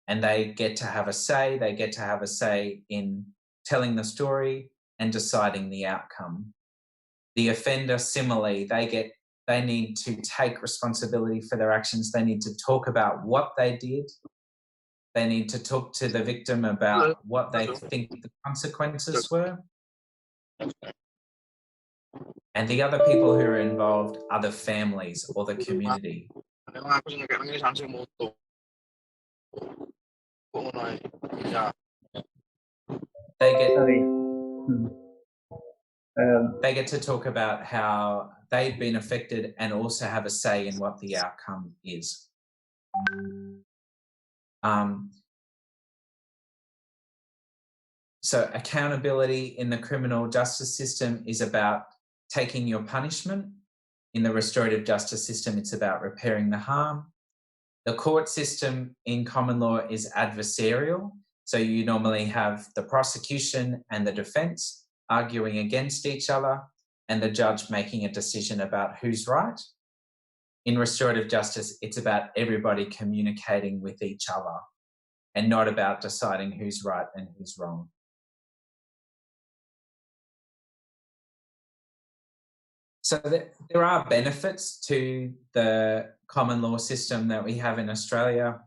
and they get to have a say. They get to have a say in telling the story and deciding the outcome. The offender, similarly, they need to take responsibility for their actions. They need to talk about what they did. They need to talk to the victim about what they think the consequences were. And the other people who are involved are the families or the community. They get to talk about how they've been affected and also have a say in what the outcome is. So accountability in the criminal justice system is about taking your punishment. In the restorative justice system, it's about repairing the harm. The court system in common law is adversarial. So you normally have the prosecution and the defense arguing against each other and the judge making a decision about who's right. In restorative justice, it's about everybody communicating with each other and not about deciding who's right and who's wrong. So there are benefits to the common law system that we have in Australia.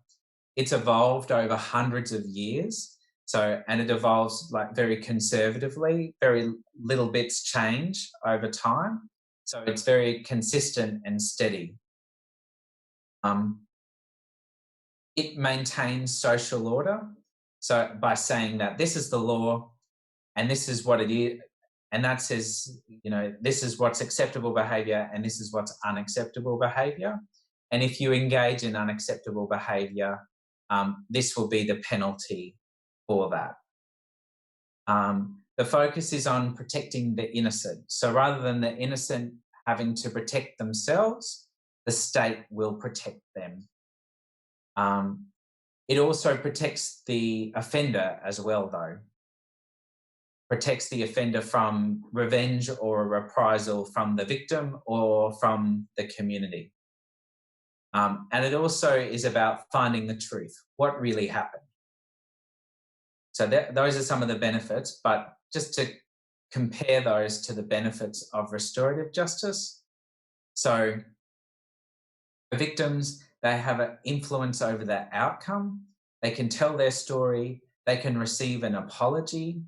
It's evolved over hundreds of years. And it evolves like very conservatively, very little bits change over time. So it's very consistent and steady. It maintains social order. So by saying that this is the law and this is what it is, and that says, this is what's acceptable behaviour and this is what's unacceptable behaviour. And if you engage in unacceptable behaviour, this will be the penalty for that. The focus is on protecting the innocent. So rather than the innocent having to protect themselves, the state will protect them. It also protects the offender as well, though. Protects the offender from revenge or a reprisal from the victim or from the community. And it also is about finding the truth, what really happened. So those are some of the benefits, but just to compare those to the benefits of restorative justice. So the victims, they have an influence over their outcome. They can tell their story. They can receive an apology.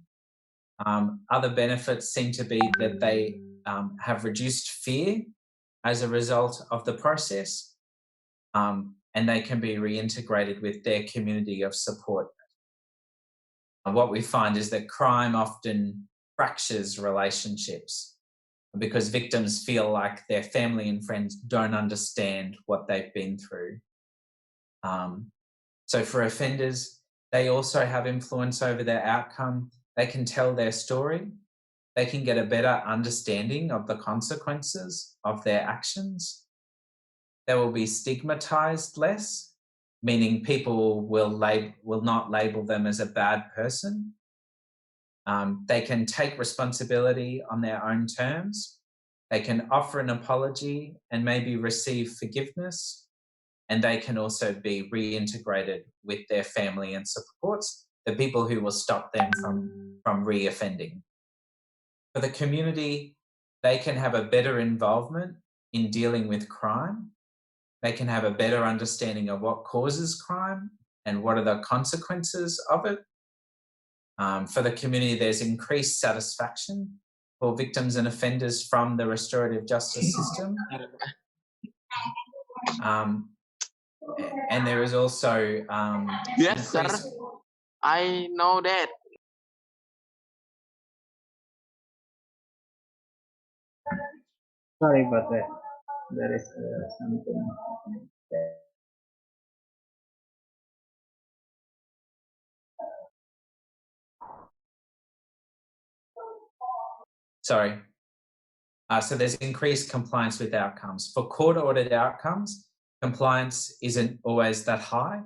Other benefits seem to be that they have reduced fear as a result of the process, and they can be reintegrated with their community of support. And what we find is that crime often fractures relationships because victims feel like their family and friends don't understand what they've been through. So for offenders, they also have influence over their outcome. They can tell their story. They can get a better understanding of the consequences of their actions. They will be stigmatized less, meaning people will not label them as a bad person. They can take responsibility on their own terms. They can offer an apology and maybe receive forgiveness. And they can also be reintegrated with their family and supports, the people who will stop them from re-offending. For the community, they can have a better involvement in dealing with crime. They can have a better understanding of what causes crime and what are the consequences of it. For the community, there's increased satisfaction for victims and offenders from the restorative justice system. And there is also yes, sir. I know that. Sorry about that. There is something happening there. So there's increased compliance with outcomes. For court-ordered outcomes, compliance isn't always that high.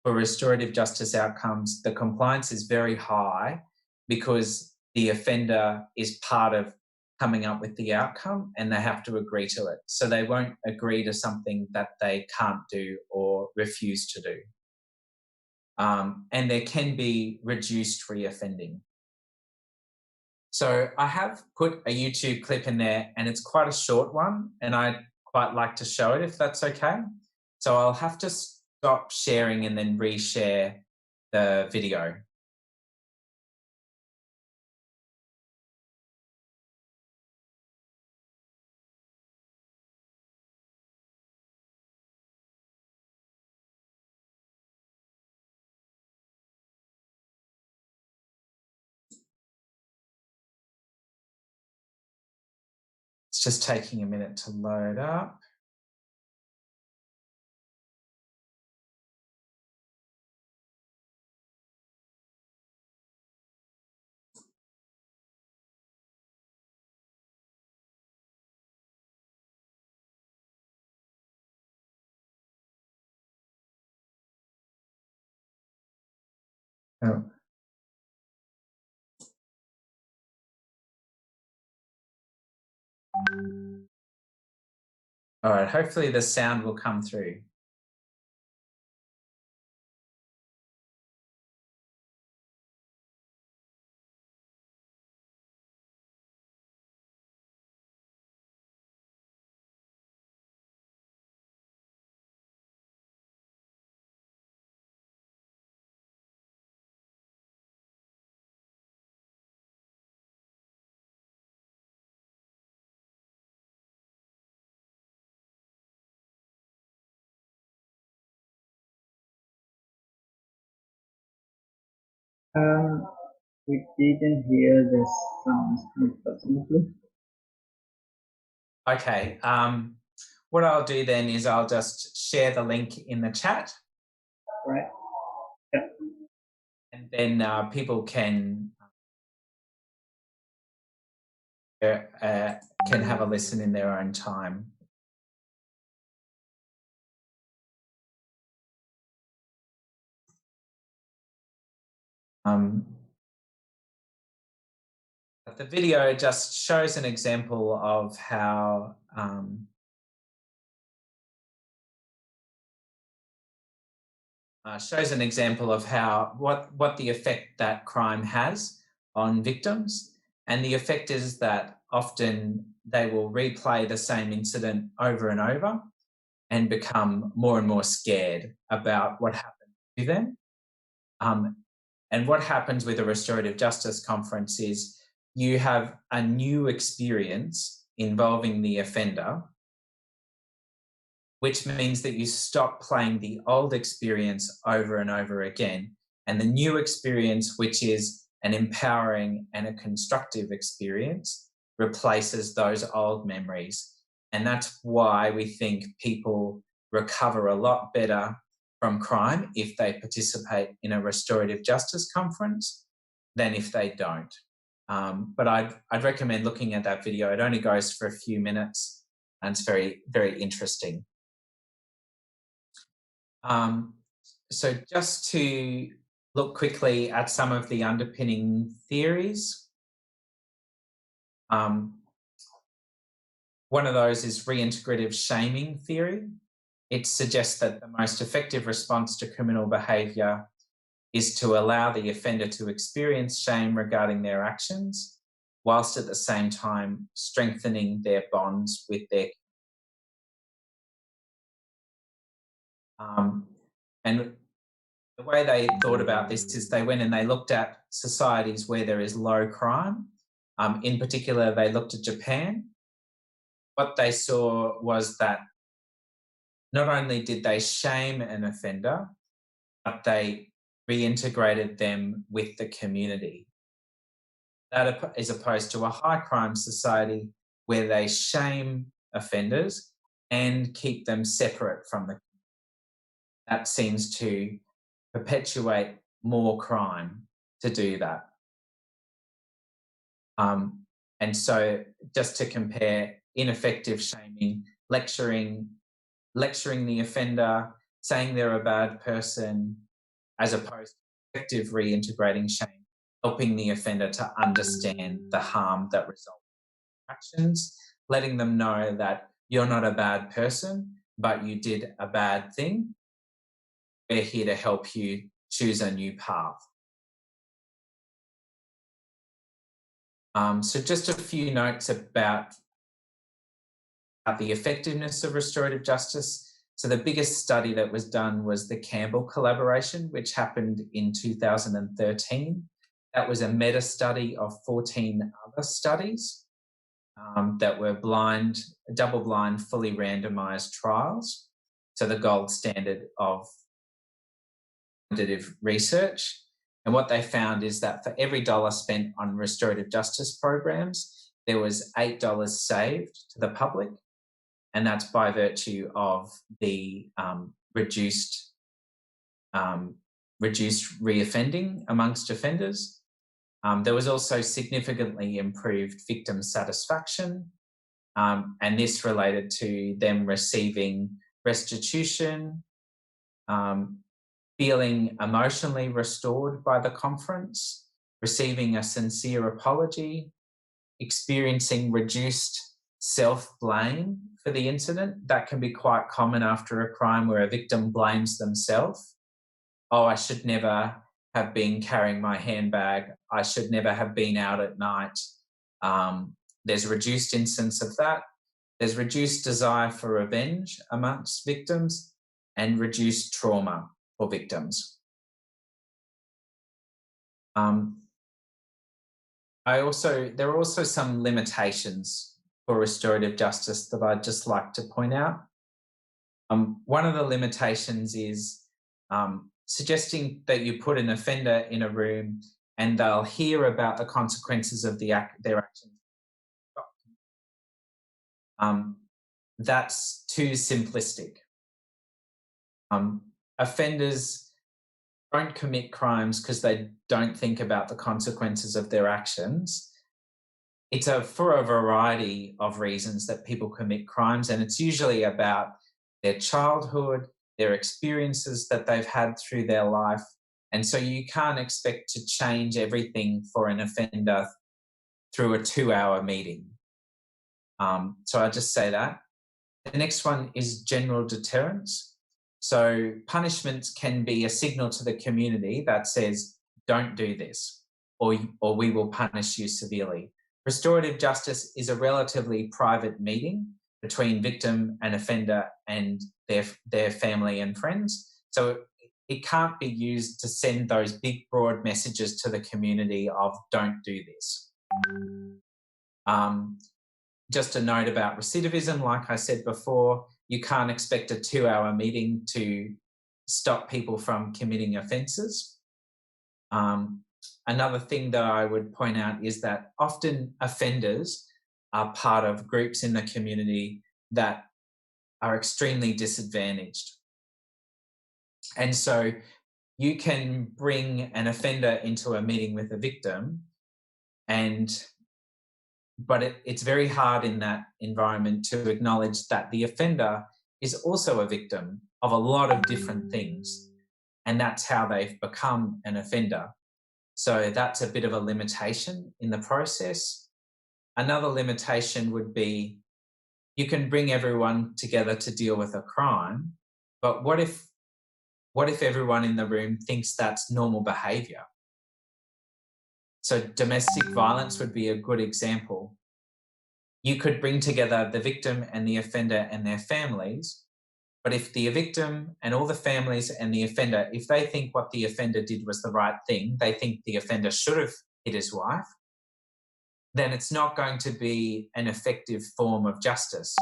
For restorative justice outcomes, the compliance is very high because the offender is part of coming up with the outcome and they have to agree to it. So they won't agree to something that they can't do or refuse to do. And there can be reduced reoffending. So I have put a YouTube clip in there and it's quite a short one and I'd quite like to show it if that's okay. So I'll have to stop sharing and then reshare the video. It's just taking a minute to load up. Oh. All right, hopefully the sound will come through. We didn't hear the sounds, unfortunately. Okay, what I'll do then is I'll just share the link in the chat. Right. Yeah. And then people can have a listen in their own time. The video just shows an example of how what the effect that crime has on victims, and the effect is that often they will replay the same incident over and over and become more and more scared about what happened to them. And what happens with a restorative justice conference is you have a new experience involving the offender, which means that you stop playing the old experience over and over again. And the new experience, which is an empowering and a constructive experience, replaces those old memories. And that's why we think people recover a lot better from crime if they participate in a restorative justice conference than if they don't. But I'd recommend looking at that video. It only goes for a few minutes and it's very, very interesting. So just to look quickly at some of the underpinning theories. One of those is reintegrative shaming theory. It suggests that the most effective response to criminal behaviour is to allow the offender to experience shame regarding their actions, whilst at the same time strengthening their bonds with their and the way they thought about this is they went and they looked at societies where there is low crime. In particular, they looked at Japan. What they saw was that not only did they shame an offender, but they reintegrated them with the community. That is opposed to a high crime society where they shame offenders and keep them separate from the community. That seems to perpetuate more crime to do that. And so just to compare ineffective shaming, lecturing the offender, saying they're a bad person, as opposed to effective reintegrating shame, helping the offender to understand the harm that results from actions, letting them know that you're not a bad person, but you did a bad thing. We're here to help you choose a new path. So just a few notes about the effectiveness of restorative justice. So the biggest study that was done was the Campbell collaboration, which happened in 2013. That was a meta-study of 14 other studies that were blind, double-blind, fully randomised trials. So the gold standard of quantitative research. And what they found is that for every dollar spent on restorative justice programs, there was $8 saved to the public. And that's by virtue of the reduced reoffending amongst offenders. There was also significantly improved victim satisfaction, and this related to them receiving restitution, feeling emotionally restored by the conference, receiving a sincere apology, experiencing reduced self-blame for the incident. That can be quite common after a crime where a victim blames themselves. Oh, I should never have been carrying my handbag. I should never have been out at night. There's a reduced instance of that. There's reduced desire for revenge amongst victims and reduced trauma for victims. There are also some limitations for restorative justice that I'd just like to point out. One of the limitations is suggesting that you put an offender in a room and they'll hear about the consequences of their actions. That's too simplistic. Offenders don't commit crimes because they don't think about the consequences of their actions. It's for a variety of reasons that people commit crimes, and it's usually about their childhood, their experiences that they've had through their life. And so you can't expect to change everything for an offender through a 2-hour meeting. So I just say that. The next one is general deterrence. So punishments can be a signal to the community that says, don't do this, or we will punish you severely. Restorative justice is a relatively private meeting between victim and offender and their family and friends. So it can't be used to send those big, broad messages to the community of don't do this. Just a note about recidivism, like I said before, you can't expect a 2-hour meeting to stop people from committing offences. Another thing that I would point out is that often offenders are part of groups in the community that are extremely disadvantaged. And so you can bring an offender into a meeting with a victim, but it's very hard in that environment to acknowledge that the offender is also a victim of a lot of different things, and that's how they've become an offender. So that's a bit of a limitation in the process. Another limitation would be you can bring everyone together to deal with a crime, but what if everyone in the room thinks that's normal behaviour? So domestic violence would be a good example. You could bring together the victim and the offender and their families, but if the victim and all the families and the offender, if they think what the offender did was the right thing, they think the offender should have hit his wife, then it's not going to be an effective form of justice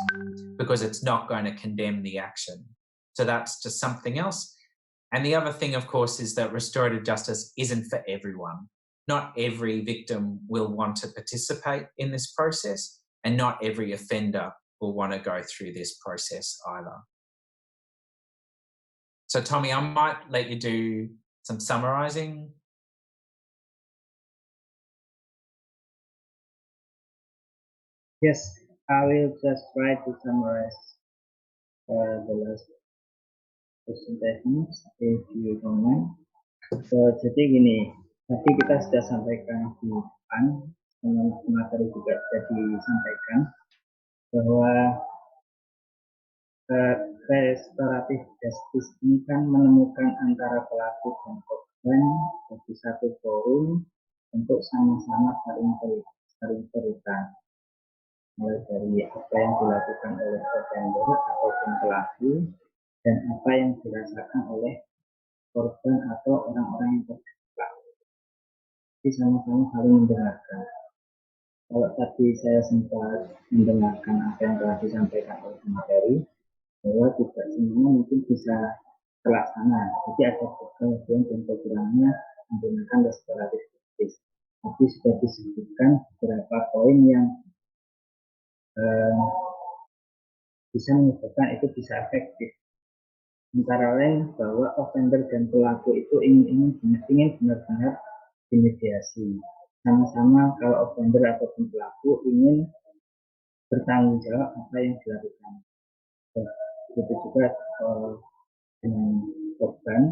because it's not going to condemn the action. So that's just something else. And the other thing, of course, is that restorative justice isn't for everyone. Not every victim will want to participate in this process, and not every offender will want to go through this process either. So, Tommy, I might let you do some summarising. Yes, I will just try to summarize the last presentation if you don't mind. Jadi gini, tadi kita sudah sampaikan di depan, materi juga sudah disampaikan bahwa restoratif justice ini kan menemukan antara pelaku dan korban di satu forum untuk sama-sama saling cerita, mulai dari apa yang dilakukan oleh offender ataupun pelaku dan apa yang dirasakan oleh korban atau orang-orang yang terdampak. Jadi sama-sama saling mendengarkan. Kalau tadi saya sempat mendengarkan apa yang telah disampaikan oleh materi, bahwa tidak semuanya mungkin bisa terlaksana. Jadi ada kelebihan dan kekurangannya menggunakan restoratif justice. Tapi sudah disebutkan beberapa poin yang bisa menyebabkan itu bisa efektif. Antara lain bahwa offender dan pelaku itu ingin benar-benar dimediasi. Sama-sama kalau offender ataupun pelaku ingin bertanggung jawab apa yang dilakukan. Begitu juga dengan korban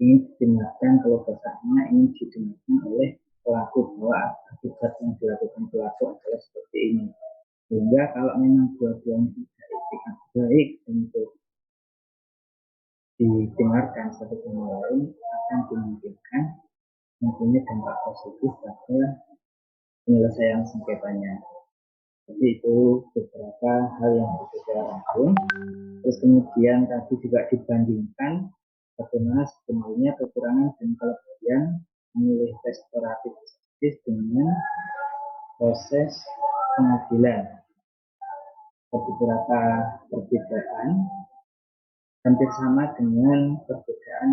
ingin didengarkan kalau kesalahannya ingin didengarkan oleh pelaku bahwa akibat yang dilakukan pelaku adalah seperti ini. Sehingga kalau memang dua-duanya tidak baik untuk didengarkan satu sama lain akan dimungkinkan mempunyai dampak positif pada penyelesaian sengketanya. Jadi itu beberapa hal yang bisa saya rangkum. Terus kemudian tadi juga dibandingkan bagaimana sebenarnya kekurangan dan kelebihan memilih restoratif justice dengan proses pengadilan. Beberapa perbedaan hampir sama dengan perbedaan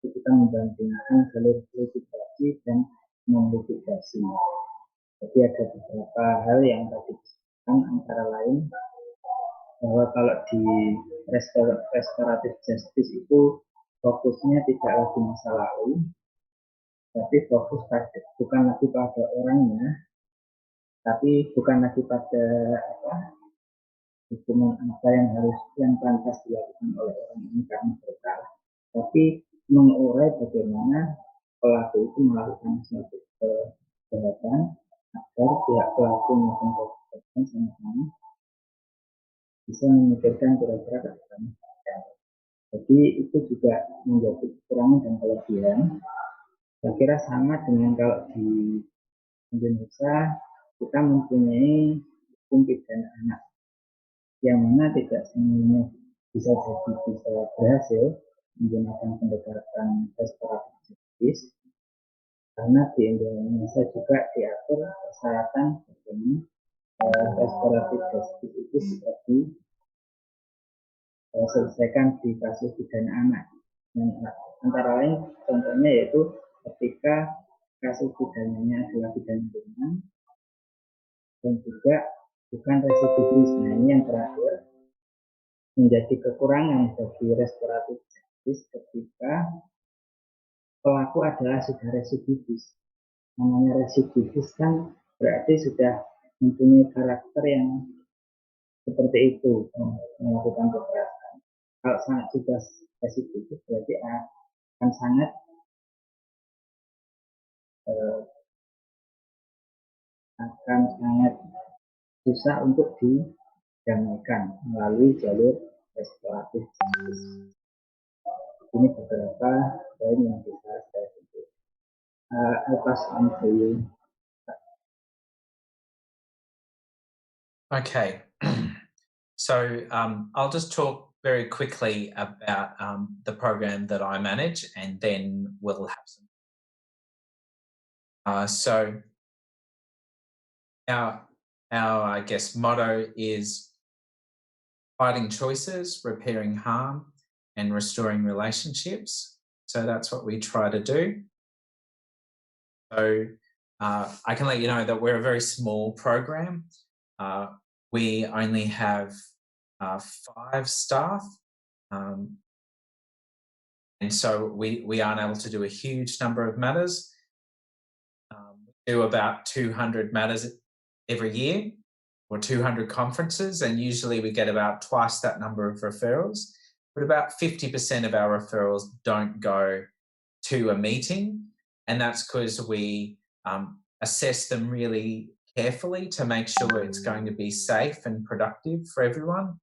ketika membandingkan jalur litigasi dan non-litigasi. Jadi ada beberapa hal yang tadi disebutkan antara lain bahwa kalau di restoratif justice itu fokusnya tidak lagi masa lalu, tapi fokus bukan lagi pada orangnya, tapi bukan lagi pada hukuman apa yang pantas dilakukan oleh orang ini karena bersalah, tapi mengurai bagaimana pelaku itu melakukan suatu kejahatan agar pihak pelaku maupun korban sama-sama bisa memikirkan kira-kira ke depannya. Jadi itu juga menjadi kekurangan dan kelebihan. Saya kira sama dengan kalau di Indonesia kita mempunyai hukum pidana anak, yang mana tidak semuanya bisa berhasil menggunakan pendekatan restoratif justice, karena di Indonesia juga diatur persyaratan bagaimana restoratif justice itu bisa diselesaikan di kasus pidana anak. Dan antara lain contohnya yaitu ketika kasus pidananya adalah pidana ringan dan juga bukan residivis. Nah, ini yang terakhir menjadi kekurangan bagi restoratif justice ketika pelaku adalah sudah residivis. Namanya residivis kan berarti sudah mempunyai karakter yang seperti itu, melakukan kekerasan. Kalau sangat sudah residivis berarti akan sangat susah untuk didamaikan melalui jalur restoratif justice. Ini beberapa poin yang bisa saya sebut. I'll pass on to you. Okay, so I'll just talk very quickly about the program that I manage, and then we'll have some. So our I guess motto is fighting choices, repairing harm, and restoring relationships. So that's what we try to do. So I can let you know that we're a very small program. We only have 5 staff, and so we aren't able to do a huge number of matters. We do about 200 matters every year, or 200 conferences, and usually we get about twice that number of referrals, but about 50% of our referrals don't go to a meeting, and that's because we assess them really carefully to make sure it's going to be safe and productive for everyone,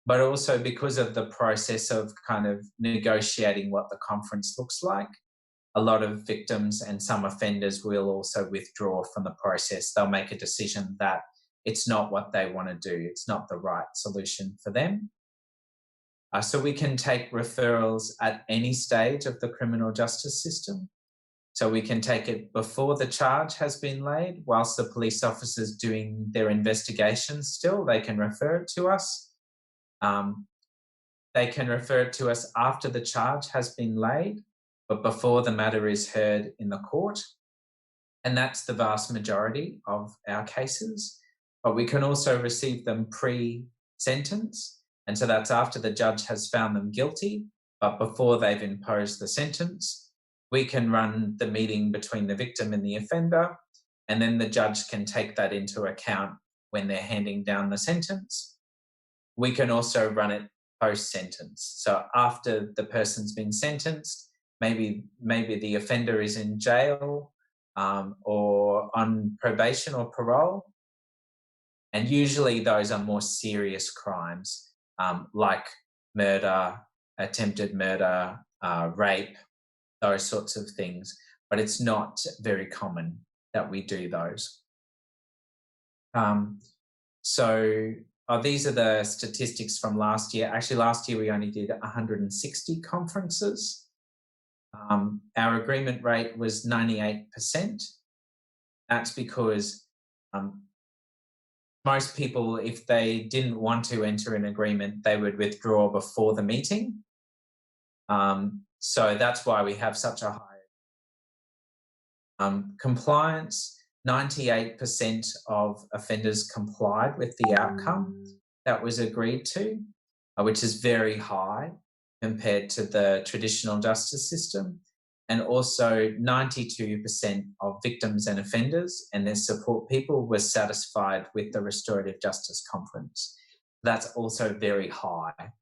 but also because of the process of kind of negotiating what the conference looks like. A lot of victims and some offenders will also withdraw from the process. They'll make a decision that it's not what they want to do. It's not the right solution for them. So we can take referrals at any stage of the criminal justice system. So we can take it before the charge has been laid, whilst the police officer's doing their investigation still, they can refer it to us. They can refer it to us after the charge has been laid, but before the matter is heard in the court. And that's the vast majority of our cases. But we can also receive them pre-sentence. And so that's after the judge has found them guilty, but before they've imposed the sentence. We can run the meeting between the victim and the offender, and then the judge can take that into account when they're handing down the sentence. We can also run it post-sentence. So after the person's been sentenced, maybe the offender is in jail or on probation or parole. And usually those are more serious crimes like murder, attempted murder, rape, those sorts of things. But it's not very common that we do those. These are the statistics from last year. Actually, last year we only did 160 conferences. Our agreement rate was 98%. That's because most people, if they didn't want to enter an agreement, they would withdraw before the meeting. So that's why we have such a high compliance. 98% of offenders complied with the outcome that was agreed to, which is very high compared to the traditional justice system. And also 92% of victims and offenders and their support people were satisfied with the Restorative Justice Conference. That's also very high.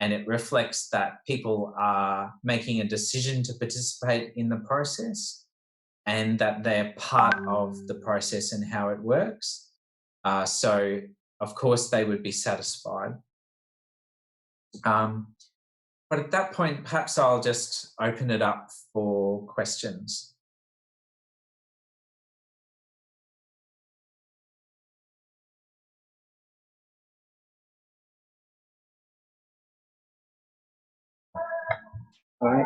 And it reflects that people are making a decision to participate in the process and that they're part of the process and how it works. So, of course, they would be satisfied. But at that point, perhaps I'll just open it up for questions. All right.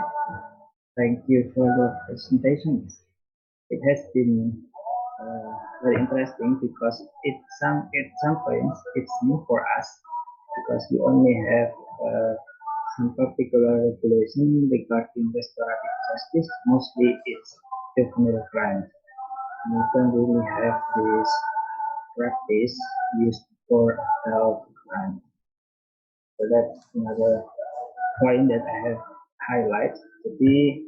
Thank you for the presentations. It has been very interesting because at some points it's new for us because we only have some particular regulation regarding restorative justice. Mostly it's juvenile crime. We don't really have this practice used for adult crime. So that's another point that I have highlight. Jadi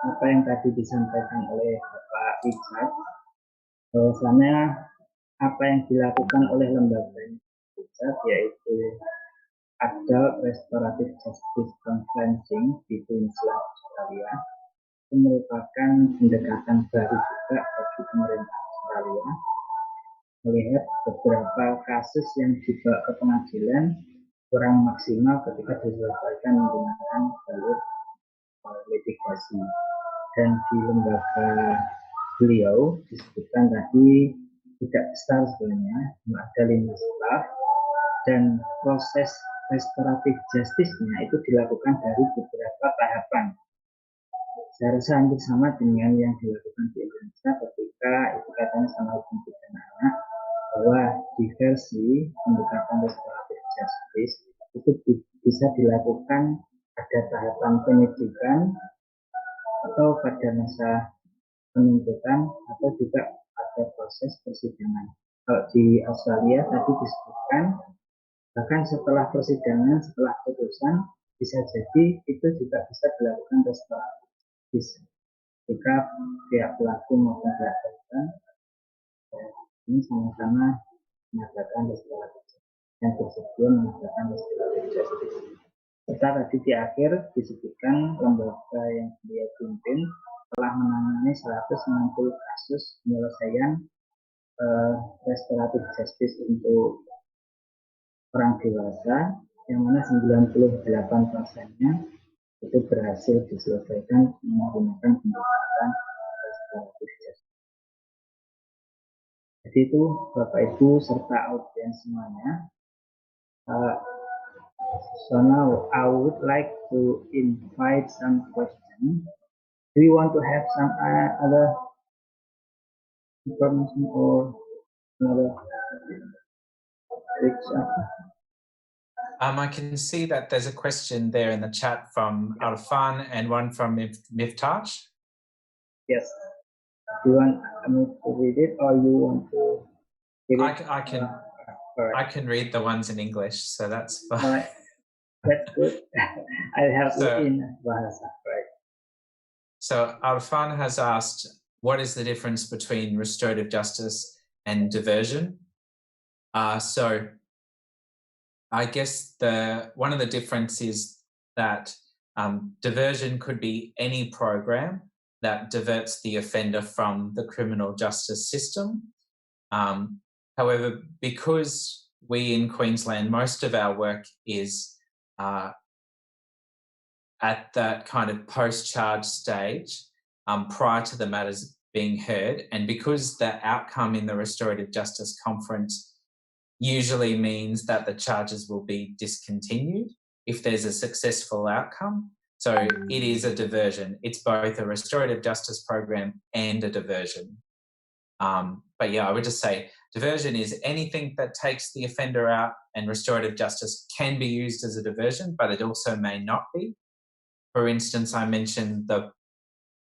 apa yang tadi disampaikan oleh Bapak Richard, bahwasanya apa yang dilakukan oleh lembaga Richard yaitu Adult Restorative Justice Conferencing di Queensland, Australia, itu merupakan pendekatan baru juga bagi pemerintah Australia melihat beberapa kasus yang dibawa ke pengadilan kurang maksimal ketika diselesaikan menggunakan jalur litigasi. Dan di lembaga beliau disebutkan tadi tidak besar sebenarnya, cuma ada 5 staf, dan proses restoratif justice-nya itu dilakukan dari beberapa tahapan. Saya rasa hampir sama dengan yang dilakukan di Indonesia ketika itu katanya sama hukum pidana anak, bahwa diversi pendekatan restoratif justice itu bisa dilakukan pada tahapan penyidikan atau pada masa penuntutan atau juga pada proses persidangan. Kalau di Australia tadi disebutkan bahkan setelah persidangan, setelah putusan bisa jadi itu juga bisa dilakukan restoratif justice jika pihak pelaku maupun pihak korban ini sama-sama mengadakan restoratif yang bersedia mengadakan restoratif justice. Serta tadi di akhir disebutkan lembaga yang beliau pimpin telah menangani 190 kasus penyelesaian restoratif justice untuk orang dewasa, yang mana 98%-nya itu berhasil diselesaikan menggunakan pendekatan restoratif justice. Jadi itu Bapak Ibu serta audiens semuanya. So now I would like to invite some questions. Do you want to have some other information or another picture? I can see that there's a question there in the chat from Arfan and one from Miftaj. Yes. Do you want me to read it or you want to read it? I can read the ones in English, so that's fine. Right. That's good. I have it in Bahasa, right? So Arfan has asked, what is the difference between restorative justice and diversion? So I guess one of the differences is that diversion could be any program that diverts the offender from the criminal justice system. However, because we in Queensland, most of our work is at that kind of post-charge stage prior to the matters being heard, and because the outcome in the Restorative Justice Conference usually means that the charges will be discontinued if there's a successful outcome. So it is a diversion. It's both a restorative justice program and a diversion. But yeah, I would just say diversion is anything that takes the offender out, and restorative justice can be used as a diversion, but it also may not be. For instance, I mentioned the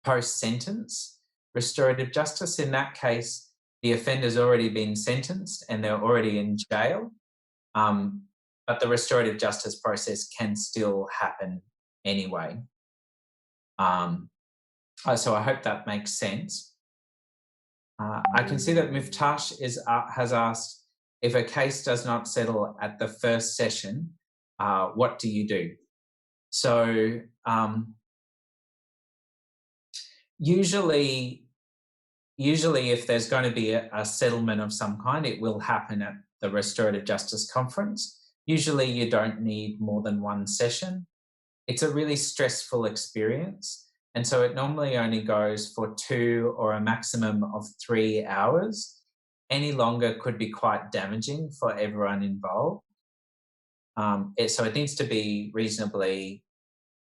post-sentence restorative justice. In that case, the offender's already been sentenced and they're already in jail, but the restorative justice process can still happen anyway. So I hope that makes sense. I can see that Miftash has asked, if a case does not settle at the first session, what do you do? So usually if there's going to be a settlement of some kind, it will happen at the Restorative Justice Conference. Usually you don't need more than one session. It's a really stressful experience. And so it normally only goes for 2 or a maximum of 3 hours. Any longer could be quite damaging for everyone involved. So it needs to be reasonably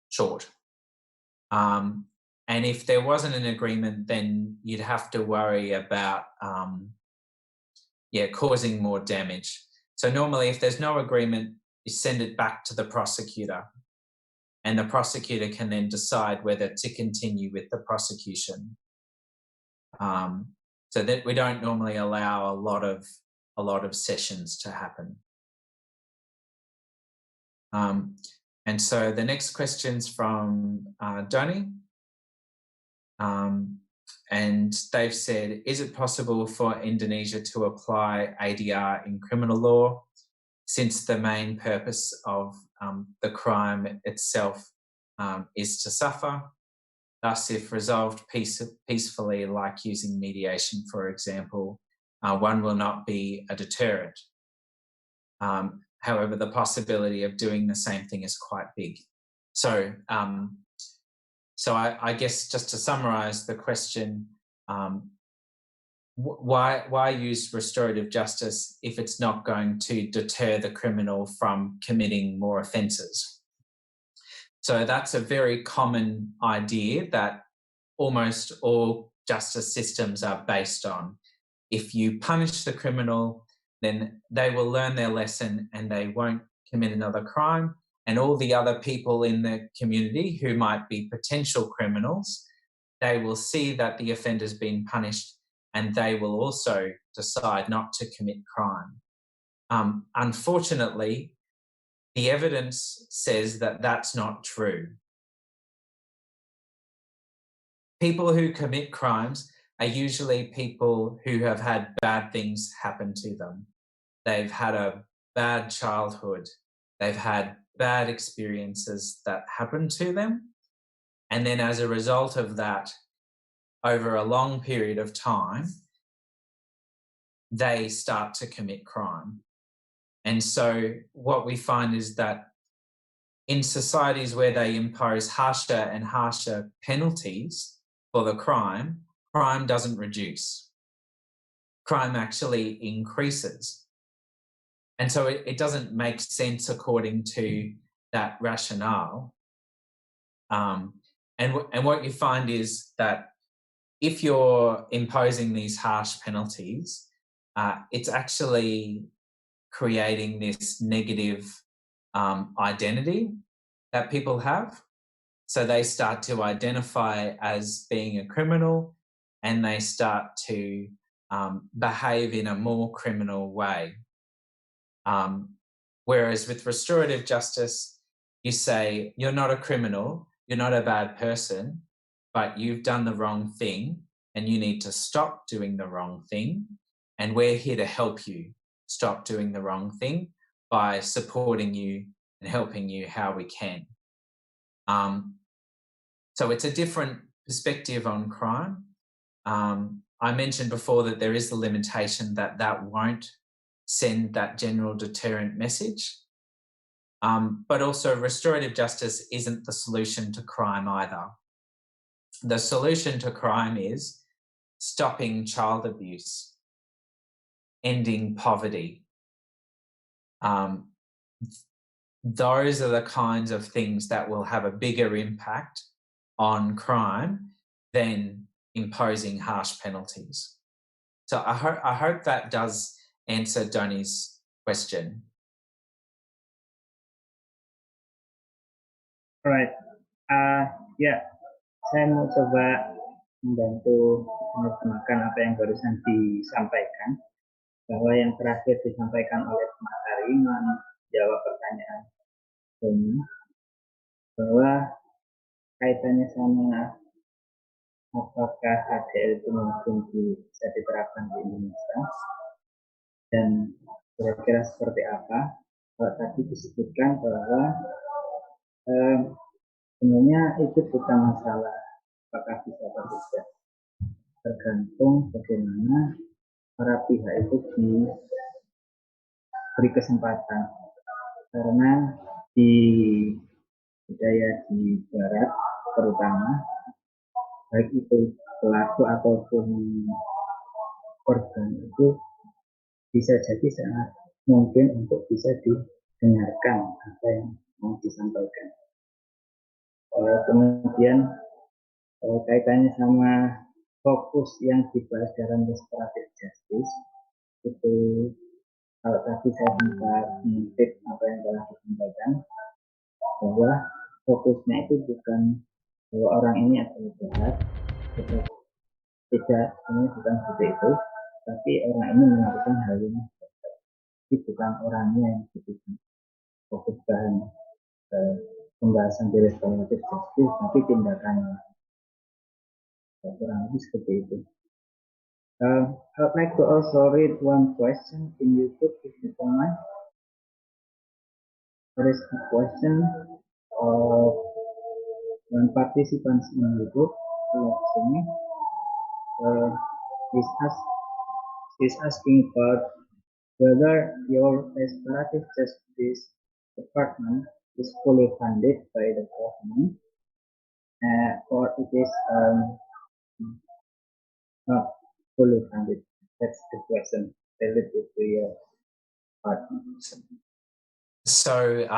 short. And if there wasn't an agreement, then you'd have to worry about causing more damage. So normally if there's no agreement, you send it back to the prosecutor, and the prosecutor can then decide whether to continue with the prosecution. So that we don't normally allow a lot of sessions to happen. And so the next question's from Donny. And they've said, is it possible for Indonesia to apply ADR in criminal law, since the main purpose of the crime itself is to suffer? Thus, if resolved peacefully, like using mediation, for example, one will not be a deterrent. However, the possibility of doing the same thing is quite big. So I guess just to summarise the question, why use restorative justice if it's not going to deter the criminal from committing more offences? So that's a very common idea that almost all justice systems are based on. If you punish the criminal, then they will learn their lesson and they won't commit another crime. And all the other people in the community who might be potential criminals, they will see that the offender's been punished and they will also decide not to commit crime. Unfortunately, the evidence says that that's not true. People who commit crimes are usually people who have had bad things happen to them. they've had a bad childhood, they've had bad experiences that happened to them, and then as a result of that, over a long period of time, they start to commit crime. And so what we find is that in societies where they impose harsher and harsher penalties for the crime, crime doesn't reduce. Crime actually increases. And so it doesn't make sense according to that rationale. And what you find is that if you're imposing these harsh penalties, it's actually creating this negative identity that people have. So they start to identify as being a criminal, and they start to behave in a more criminal way. Whereas with restorative justice, you say, you're not a criminal, you're not a bad person, but you've done the wrong thing and you need to stop doing the wrong thing. And we're here to help you stop doing the wrong thing by supporting you and helping you how we can. So it's a different perspective on crime. I mentioned before that there is the limitation that that won't send that general deterrent message. But also restorative justice isn't the solution to crime either. The solution to crime is stopping child abuse, ending poverty. Those are the kinds of things that will have a bigger impact on crime than imposing harsh penalties. So I hope that does answer Donny's question. Alright, ya, saya mau coba membantu menerjemahkan apa yang barusan disampaikan, bahwa yang terakhir disampaikan oleh Mas Ari menjawab pertanyaan Donny, bahwa kaitannya sama apakah HDL itu mungkin bisa diterapkan di Indonesia dan kira-kira seperti apa. Kalau tadi disebutkan bahwa sebenarnya itu bukan masalah apakah bisa atau tidak, tergantung bagaimana para pihak itu diberi kesempatan, karena di budaya di Barat terutama, baik itu pelaku ataupun korban itu bisa jadi sangat mungkin untuk bisa didengarkan apa yang mau disampaikan. Kemudian kaitannya sama fokus yang dibahas dalam restoratif justice itu, kalau tadi saya sempat mengutip apa yang telah disampaikan, bahwa fokusnya itu bukan bahwa orang ini adalah jahat, tidak, ini bukan seperti itu, tapi orang ini melakukan hal ini, tapi bukan orangnya yang dibutuhkan. Fokus bahan pembahasan di restoratif justice, tapi tindakannya. Kurang lebih seperti itu. I would like to also read one question in YouTube, if you don't mind. There is a question of one participant in YouTube, Senin. He's asking about whether your restorative justice department is fully funded by the government, or it is not fully funded. That's the question related to your department. So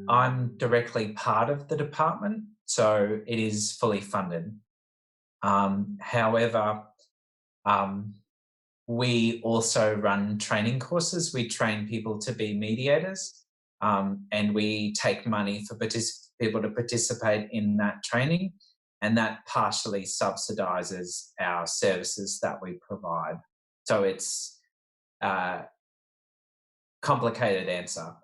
I'm directly part of the department, so it is fully funded. However, we also run training courses. We train people to be mediators, and we take money for people to participate in that training, and that partially subsidises our services that we provide. So it's a complicated answer.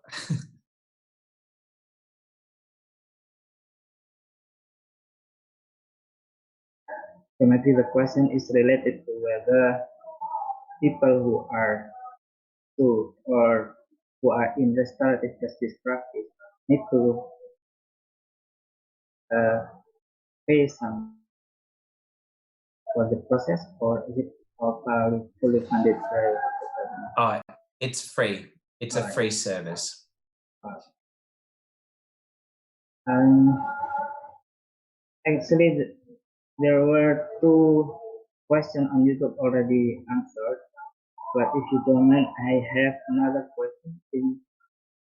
So maybe the question is related to whether people who are to or who are in restorative justice practice need to pay some for the process, or is it fully funded by the government? Oh, it's free. It's a Alright. free service. Actually, there were 2 questions on YouTube already answered, but if you don't mind, I have another question in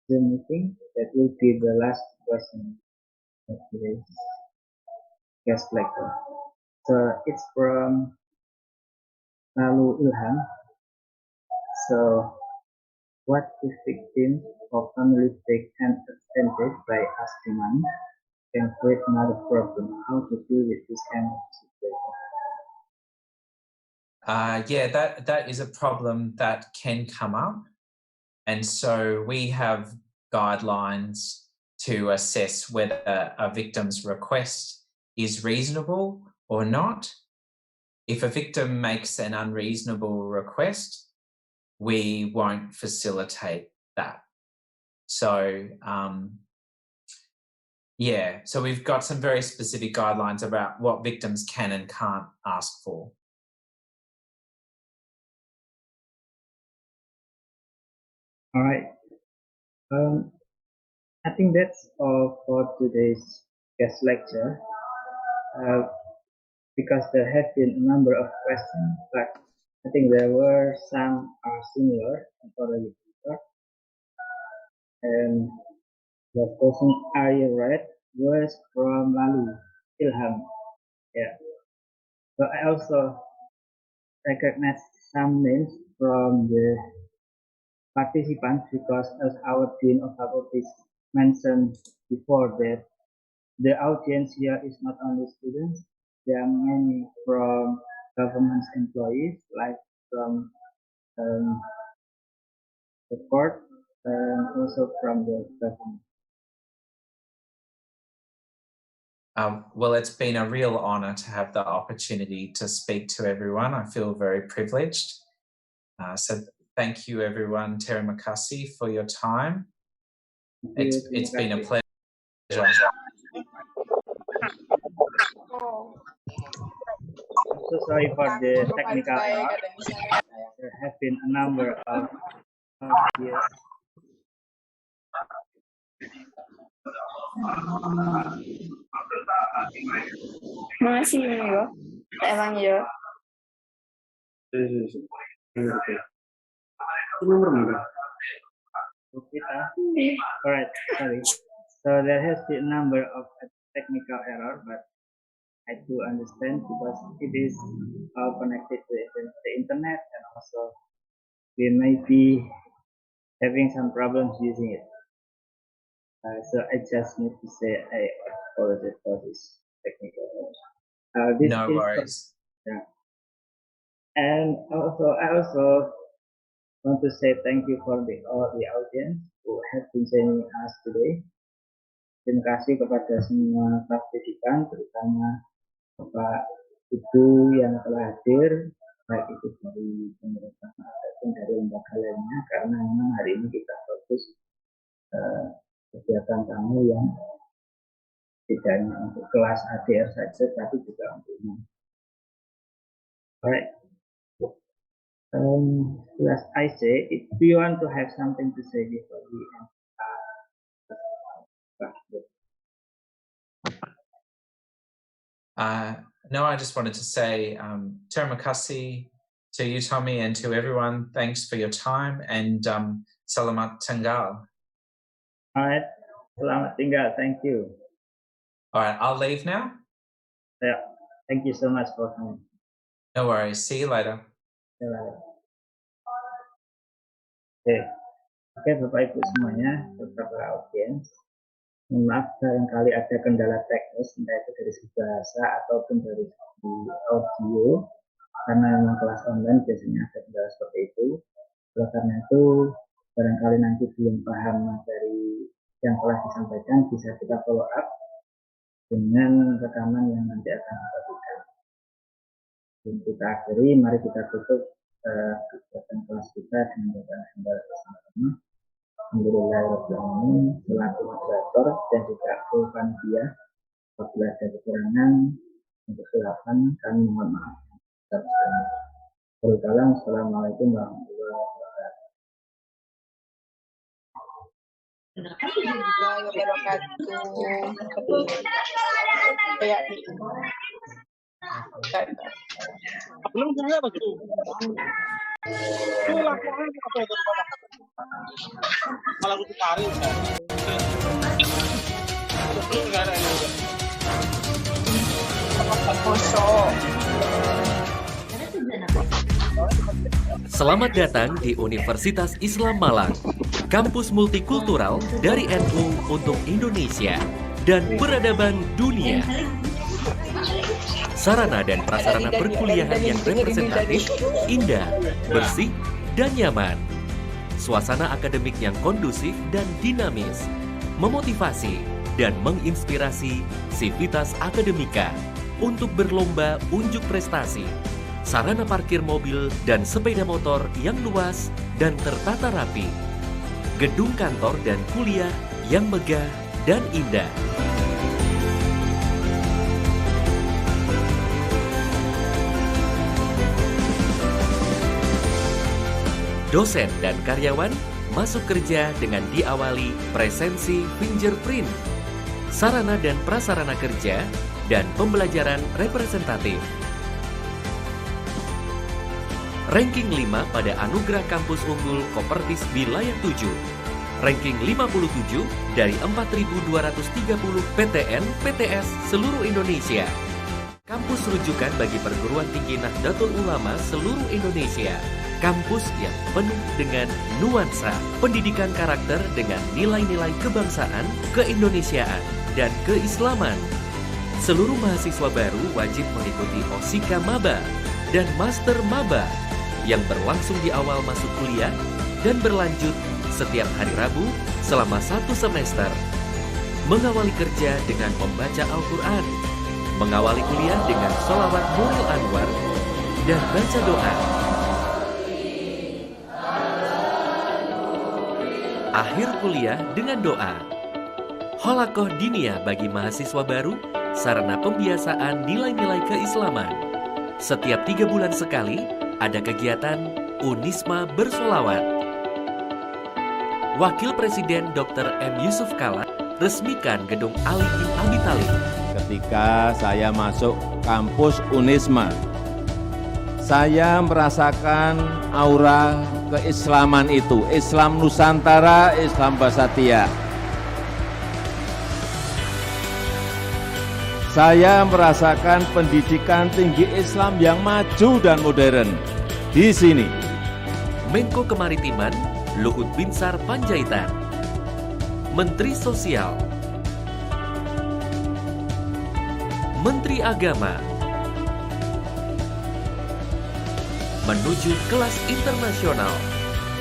the meeting that will be the last question of today's guest lecture. So it's from M.Hum. So, what if victims or families take an advantage by asking money can create another problem? How to deal with this kind of situation? Yeah, that is a problem that can come up. And so we have guidelines to assess whether a victim's request is reasonable or not. If a victim makes an unreasonable request, we won't facilitate that. So, yeah, so we've got some very specific guidelines about what victims can and can't ask for. All right. I think that's all for today's guest lecture. Because there have been a number of questions, but I think there were some are similar and already answered. And the question I read was from M.Hum. Yeah. So I also recognize some names from the participants because as our Dean of Faculties mentioned before that the audience here is not only students, there are many from government employees, like from the court and also from the government. Well, it's been a real honour to have the opportunity to speak to everyone. I feel very privileged. So thank you, everyone. Terima kasih for your time. It's been a pleasure. So sorry for the technical error. There have been a number of yes. Makasih ya. Emang ya. Alright, sorry. So there has been a number of technical error, but I do understand because it is connected to the internet, and also we may be having some problems using it. So I just need to say I apologize for this technical error. No worries. Yeah. And also, I also want to say thank you for the audience who have been joining us today. Terima kasih kepada semua partisipan, terutama Bapak Ibu yang telah hadir, baik itu dari pemerintah ataupun dari lembaga lainnya, karena memang hari ini kita fokus kegiatan tamu yang tidak hanya untuk kelas ADR saja, tapi juga untuk umum. Alright. As I say, if you want to have something to say before we end, no, I just wanted to say terima kasih to you, Tommy, and to everyone. Thanks for your time, and selamat tinggal. All right, selamat tinggal. Thank you. All right, I'll leave now. Yeah, thank you so much for coming. No worries. See you later. Oke, Bapak Ibu semuanya, beberapa audiens. Maaf, barangkali ada kendala teknis, entah itu dari segi bahasa ataupun dari segi audio, karena memang kelas online biasanya ada kendala seperti itu. Oleh karena itu, barangkali nanti belum paham materi yang telah disampaikan, bisa kita follow up dengan rekaman yang nanti akan kita berikan. Sebelum kita akhiri, mari kita tutup kegiatan kelas kita dengan moderator bersama. Alhamdulillahirrahmanirrahim, selaku moderator dan juga panitia. Apabila ada kekurangan untuk kesilapan, kami mohon maaf. Assalamualaikum warahmatullahi wabarakatuh. Belum punya apa tuh? Itu laporan apa itu? Malah aku cari. Belum nggak ada juga. Selamat datang di Universitas Islam Malang, kampus multikultural dari NU untuk Indonesia dan peradaban dunia. Sarana dan prasarana perkuliahan yang representatif, indah, bersih, dan nyaman. Suasana akademik yang kondusif dan dinamis, memotivasi dan menginspirasi sivitas akademika untuk berlomba unjuk prestasi. Sarana parkir mobil dan sepeda motor yang luas dan tertata rapi. Gedung kantor dan kuliah yang megah dan indah. Dosen dan karyawan masuk kerja dengan diawali presensi fingerprint, sarana dan prasarana kerja, dan pembelajaran representatif. Ranking 5 pada Anugerah Kampus Unggul Kopertis Wilayah 7. Ranking 57 dari 4.230 PTN, PTS seluruh Indonesia. Kampus rujukan bagi perguruan tinggi Nahdlatul Ulama seluruh Indonesia. Kampus yang penuh dengan nuansa, pendidikan karakter dengan nilai-nilai kebangsaan, keindonesiaan, dan keislaman. Seluruh mahasiswa baru wajib mengikuti OSIKA Maba dan Master Maba yang berlangsung di awal masuk kuliah dan berlanjut setiap hari Rabu selama 1 semester. Mengawali kerja dengan membaca Al-Quran, mengawali kuliah dengan sholawat Nuril Anwar, dan baca doa. Akhir kuliah dengan doa. Holakoh diniyah bagi mahasiswa baru, sarana pembiasaan nilai-nilai keislaman. Setiap 3 bulan sekali, ada kegiatan UNISMA bersolawat. Wakil Presiden Dr. M. Yusuf Kala resmikan gedung Ali bin Abi Thalib. Ketika saya masuk kampus UNISMA, saya merasakan aura keislaman itu, Islam Nusantara, Islam Basatia. Saya merasakan pendidikan tinggi Islam yang maju dan modern di sini. Menko Kemaritiman Luhut Binsar Panjaitan, Menteri Sosial, Menteri Agama, menuju kelas internasional,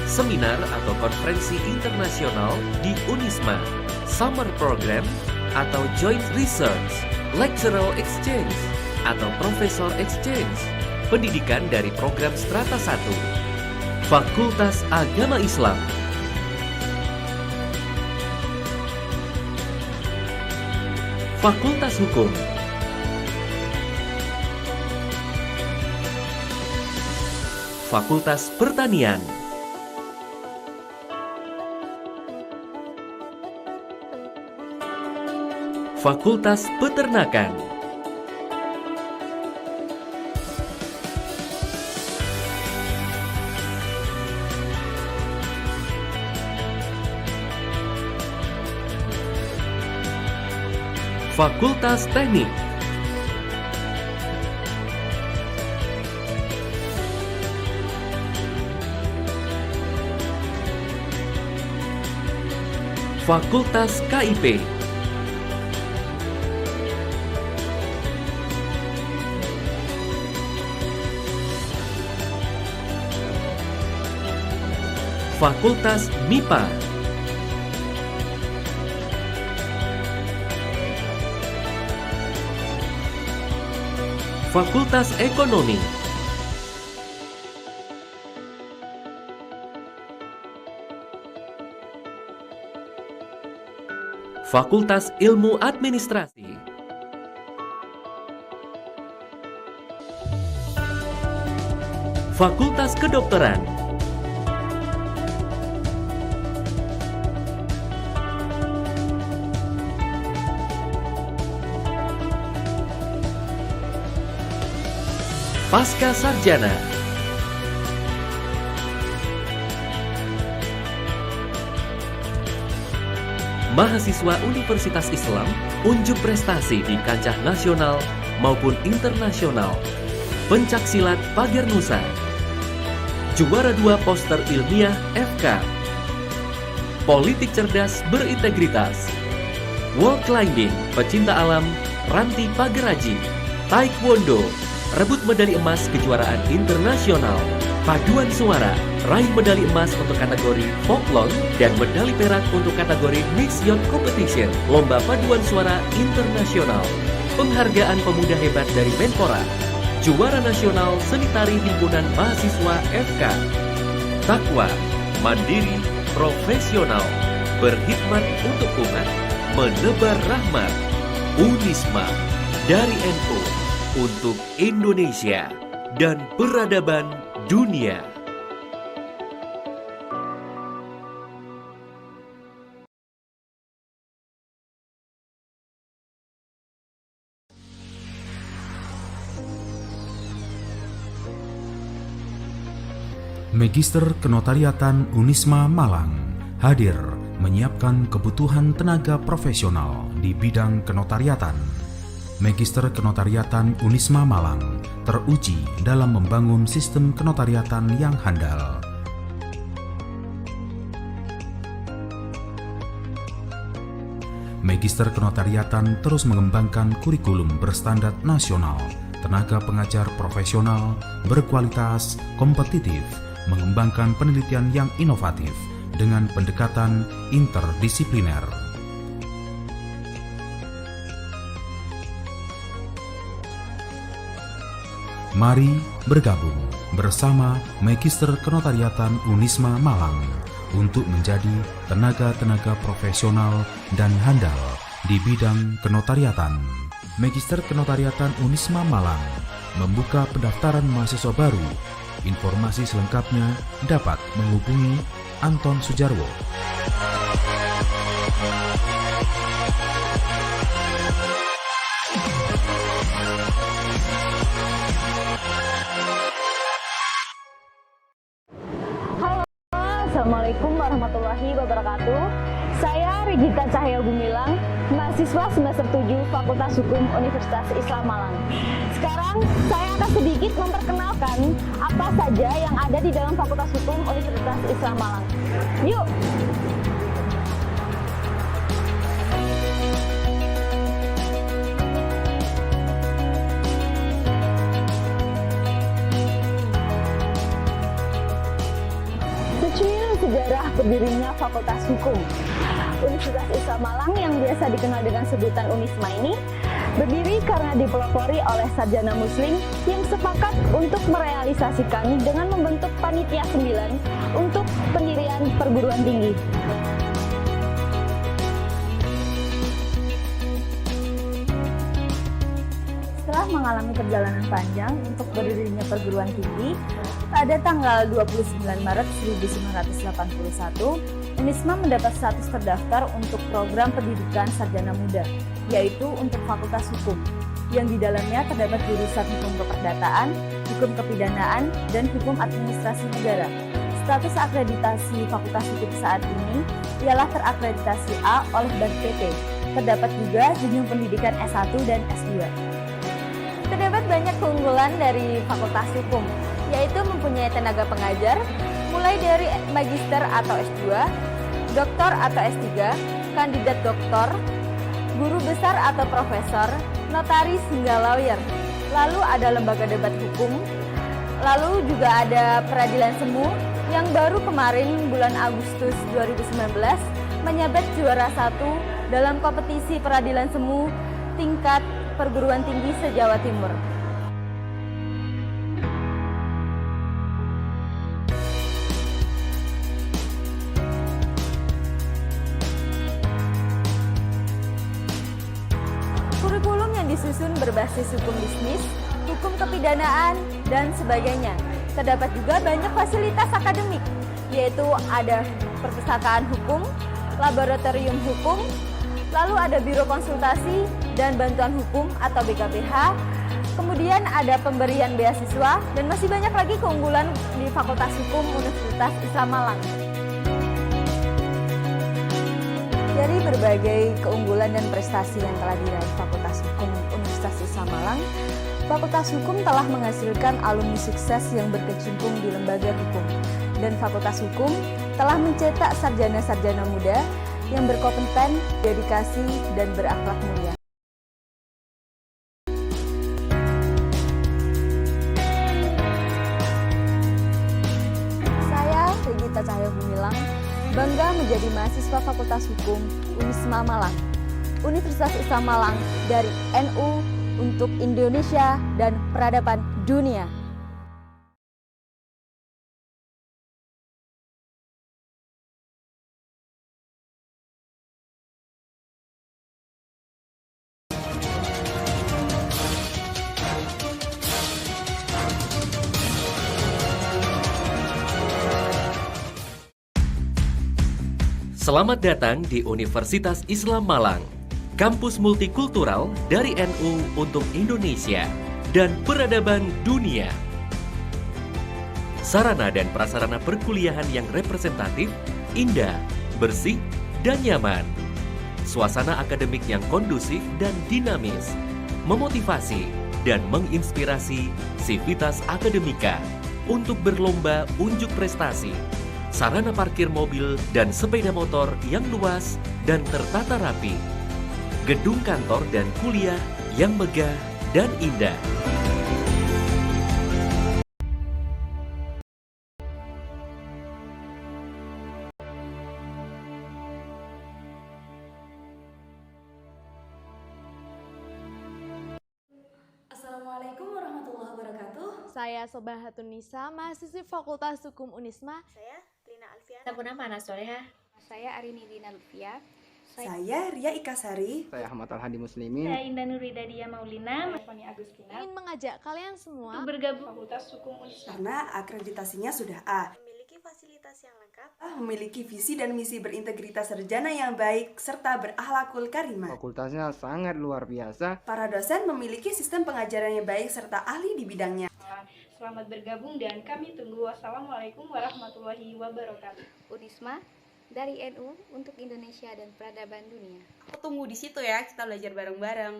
seminar atau konferensi internasional di UNISMA, Summer Program atau Joint Research, Lectural Exchange atau Professor Exchange, pendidikan dari program Strata 1, Fakultas Agama Islam, Fakultas Hukum, Fakultas Pertanian, Fakultas Peternakan, Fakultas Teknik, Fakultas KIP, Fakultas MIPA, Fakultas Ekonomi, Fakultas Ilmu Administrasi, Fakultas Kedokteran, Pasca Sarjana, mahasiswa Universitas Islam unjuk prestasi di kancah nasional maupun internasional, pencak silat pagar nusa, juara 2 poster ilmiah FK, politik cerdas berintegritas, wall climbing, pecinta alam, ranti pageraji, taekwondo, rebut medali emas kejuaraan internasional, paduan suara, raih medali emas untuk kategori folklore dan medali perak untuk kategori Mixed Youth Competition, lomba paduan suara internasional, penghargaan pemuda hebat dari Menpora, juara nasional seni tari himpunan mahasiswa FK, takwa, mandiri, profesional, berkhidmat untuk umat, menebar rahmat, Unisma, dari NU, untuk Indonesia dan peradaban dunia. Magister Kenotariatan Unisma Malang hadir menyiapkan kebutuhan tenaga profesional di bidang kenotariatan. Magister Kenotariatan Unisma Malang teruji dalam membangun sistem kenotariatan yang handal. Magister Kenotariatan terus mengembangkan kurikulum berstandar nasional, tenaga pengajar profesional, berkualitas, kompetitif, mengembangkan penelitian yang inovatif dengan pendekatan interdisipliner. Mari bergabung bersama Magister Kenotariatan Unisma Malang untuk menjadi tenaga-tenaga profesional dan handal di bidang kenotariatan. Magister Kenotariatan Unisma Malang membuka pendaftaran mahasiswa baru. Informasi selengkapnya dapat menghubungi Anton Sujarwo. Assalamualaikum warahmatullahi wabarakatuh. Saya Regita Cahaya Gumilang, mahasiswa semester 7 Fakultas Hukum Universitas Islam Malang. Sekarang saya akan sedikit memperkenalkan apa saja yang ada di dalam Fakultas Hukum Universitas Islam Malang. Yuk! Sejarah berdirinya Fakultas Hukum Universitas Islam Malang yang biasa dikenal dengan sebutan Unisma ini berdiri karena dipelopori oleh sarjana muslim yang sepakat untuk merealisasikan dengan membentuk panitia 9 untuk pendirian perguruan tinggi. Setelah mengalami perjalanan panjang untuk berdirinya perguruan tinggi, pada tanggal 29 Maret 1981, Unisma mendapat status terdaftar untuk program pendidikan sarjana muda, yaitu untuk Fakultas Hukum, yang di dalamnya terdapat jurusan Hukum Keperdataan, Hukum Kepidanaan, dan Hukum Administrasi Negara. Status akreditasi Fakultas Hukum saat ini ialah terakreditasi A oleh Bank PT. Terdapat juga jenjang pendidikan S1 dan S2. Terdapat banyak keunggulan dari Fakultas Hukum, yaitu mempunyai tenaga pengajar, mulai dari magister atau S2, doktor atau S3, kandidat doktor, guru besar atau profesor, notaris hingga lawyer. Lalu ada lembaga debat hukum, lalu juga ada peradilan semu yang baru kemarin bulan Agustus 2019 menyabet juara 1 dalam kompetisi peradilan semu tingkat perguruan tinggi se-Jawa Timur. berbasis hukum bisnis, hukum kepidanaan, dan sebagainya. Terdapat juga banyak fasilitas akademik, yaitu ada perpustakaan hukum, laboratorium hukum, lalu ada biro konsultasi dan bantuan hukum atau BKBH, kemudian ada pemberian beasiswa, dan masih banyak lagi keunggulan di Fakultas Hukum Universitas Islam Malang. Dari berbagai keunggulan dan prestasi yang telah diraih Fakultas Hukum Universitas Islam Malang, Fakultas Hukum telah menghasilkan alumni sukses yang berkecimpung di lembaga hukum, dan Fakultas Hukum telah mencetak sarjana-sarjana muda yang berkompeten, dedikasi, dan berakhlak mulia. Saya, Regita Cahaya Gumilang, bangga menjadi mahasiswa Fakultas Hukum UNISMA Malang, Universitas Islam Malang dari NU untuk Indonesia dan peradaban dunia. Selamat datang di Universitas Islam Malang, kampus multikultural dari NU untuk Indonesia dan peradaban dunia. Sarana dan prasarana perkuliahan yang representatif, indah, bersih, dan nyaman. Suasana akademik yang kondusif dan dinamis, memotivasi dan menginspirasi sivitas akademika untuk berlomba unjuk prestasi. Sarana parkir mobil dan sepeda motor yang luas dan tertata rapi. Gedung kantor dan kuliah yang megah dan indah. Assalamualaikum warahmatullahi wabarakatuh. Saya Sobahatun Nisa, mahasiswi Fakultas Hukum UNISMA. Saya Lina Alfiana. Saya Mana Soleha. Saya Arini Dina Lutfia. Saya Ria Ikasari. Saya Ahmad Al-Hadi Muslimin. Saya Indah Nuridadia Maulina. Saya Fani Agustina. Ingin mengajak kalian semua untuk bergabung Fakultas Hukum UNISMA. Karena akreditasinya sudah A. Memiliki fasilitas yang lengkap. Memiliki visi dan misi berintegritas sarjana yang baik serta berakhlakul karimah. Fakultasnya sangat luar biasa. Para dosen memiliki sistem pengajaran yang baik serta ahli di bidangnya. Selamat bergabung dan kami tunggu. Wassalamualaikum warahmatullahi wabarakatuh. UNISMA dari NU untuk Indonesia dan peradaban dunia. Aku tunggu di situ ya, kita belajar bareng-bareng.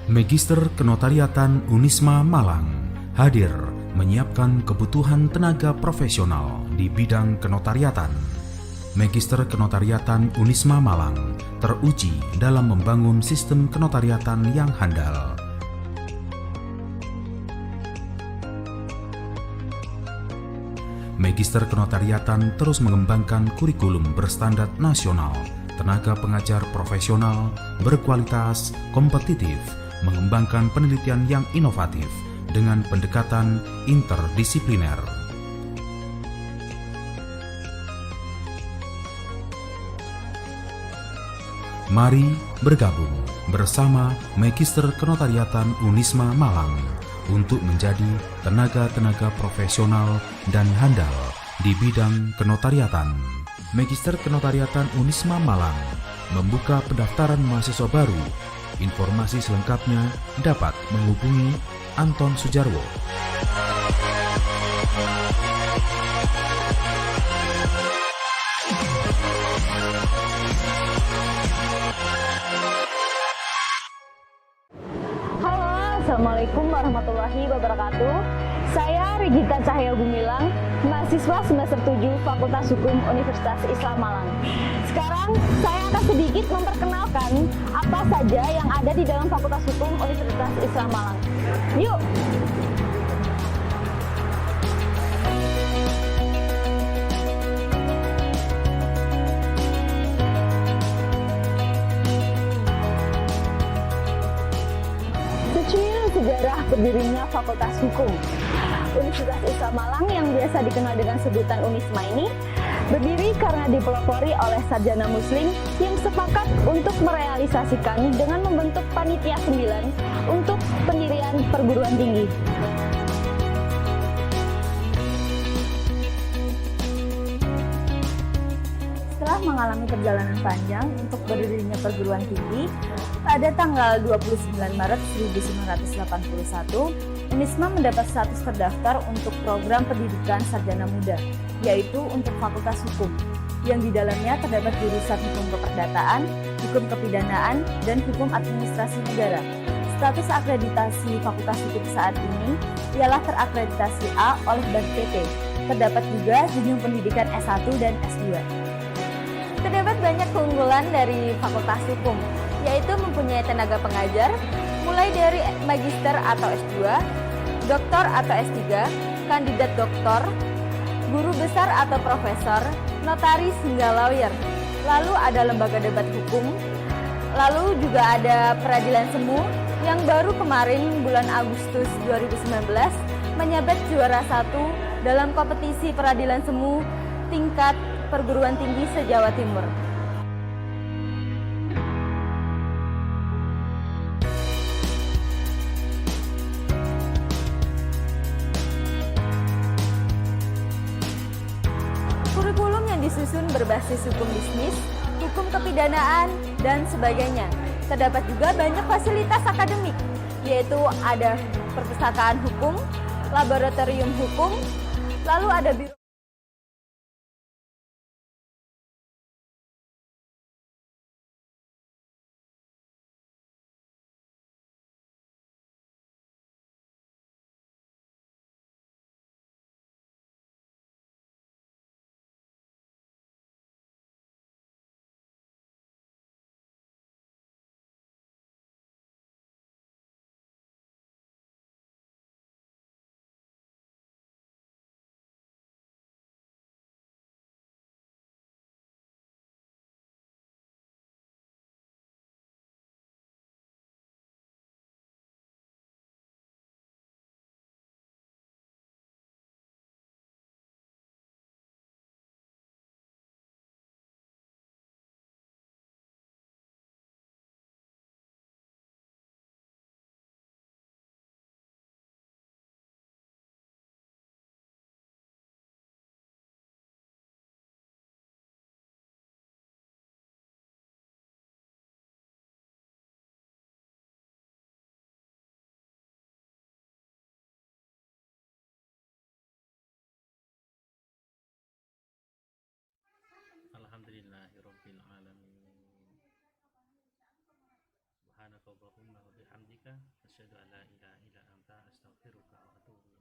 Magister Kenotariatan UNISMA Malang hadir menyiapkan kebutuhan tenaga profesional di bidang kenotariatan. Magister Kenotariatan UNISMA Malang teruji dalam membangun sistem kenotariatan yang handal. Magister Kenotariatan terus mengembangkan kurikulum berstandar nasional, tenaga pengajar profesional, berkualitas, kompetitif, mengembangkan penelitian yang inovatif dengan pendekatan interdisipliner. Mari bergabung bersama Magister Kenotariatan UNISMA Malang untuk menjadi tenaga-tenaga profesional dan handal di bidang kenotariatan. Magister Kenotariatan UNISMA Malang membuka pendaftaran mahasiswa baru. Informasi selengkapnya dapat menghubungi Anton Sujarwo. Assalamualaikum warahmatullahi wabarakatuh. Saya Regita Cahaya Gumilang, mahasiswa semester 7 Fakultas Hukum Universitas Islam Malang. Sekarang saya akan sedikit memperkenalkan apa saja yang ada di dalam Fakultas Hukum Universitas Islam Malang. Yuk! Sejarah berdirinya Fakultas Hukum. Universitas Islam Malang yang biasa dikenal dengan sebutan UNISMA ini berdiri karena dipelopori oleh sarjana muslim yang sepakat untuk merealisasikan dengan membentuk panitia 9 untuk pendirian perguruan tinggi. Setelah mengalami perjalanan panjang untuk berdirinya perguruan tinggi, pada tanggal 29 Maret 1981, UNISMA mendapat status terdaftar untuk program pendidikan sarjana muda, yaitu untuk Fakultas Hukum, yang di dalamnya terdapat jurusan Hukum Keperdataan, Hukum Kepidanaan, dan Hukum Administrasi Negara. Status akreditasi Fakultas Hukum saat ini ialah terakreditasi A oleh Bank PT. Terdapat juga jenjang pendidikan S1 dan S2. Terdapat banyak keunggulan dari Fakultas Hukum, yaitu mempunyai tenaga pengajar, mulai dari magister atau S2, doktor atau S3, kandidat doktor, guru besar atau profesor, notaris hingga lawyer. Lalu ada lembaga debat hukum, lalu juga ada peradilan semu yang baru kemarin bulan Agustus 2019 menyabet juara 1 dalam kompetisi peradilan semu tingkat perguruan tinggi se-Jawa Timur. Kurikulum yang disusun berbasis hukum bisnis, hukum kepidanaan, dan sebagainya. Terdapat juga banyak fasilitas akademik, yaitu ada perpustakaan hukum, laboratorium hukum, lalu ada biro. Alhamdulillahirabbil alamin. Subhanaka Allahumma wa bihamdika asyhadu an la ilaha illa anta astaghfiruka wa atubu ilaik.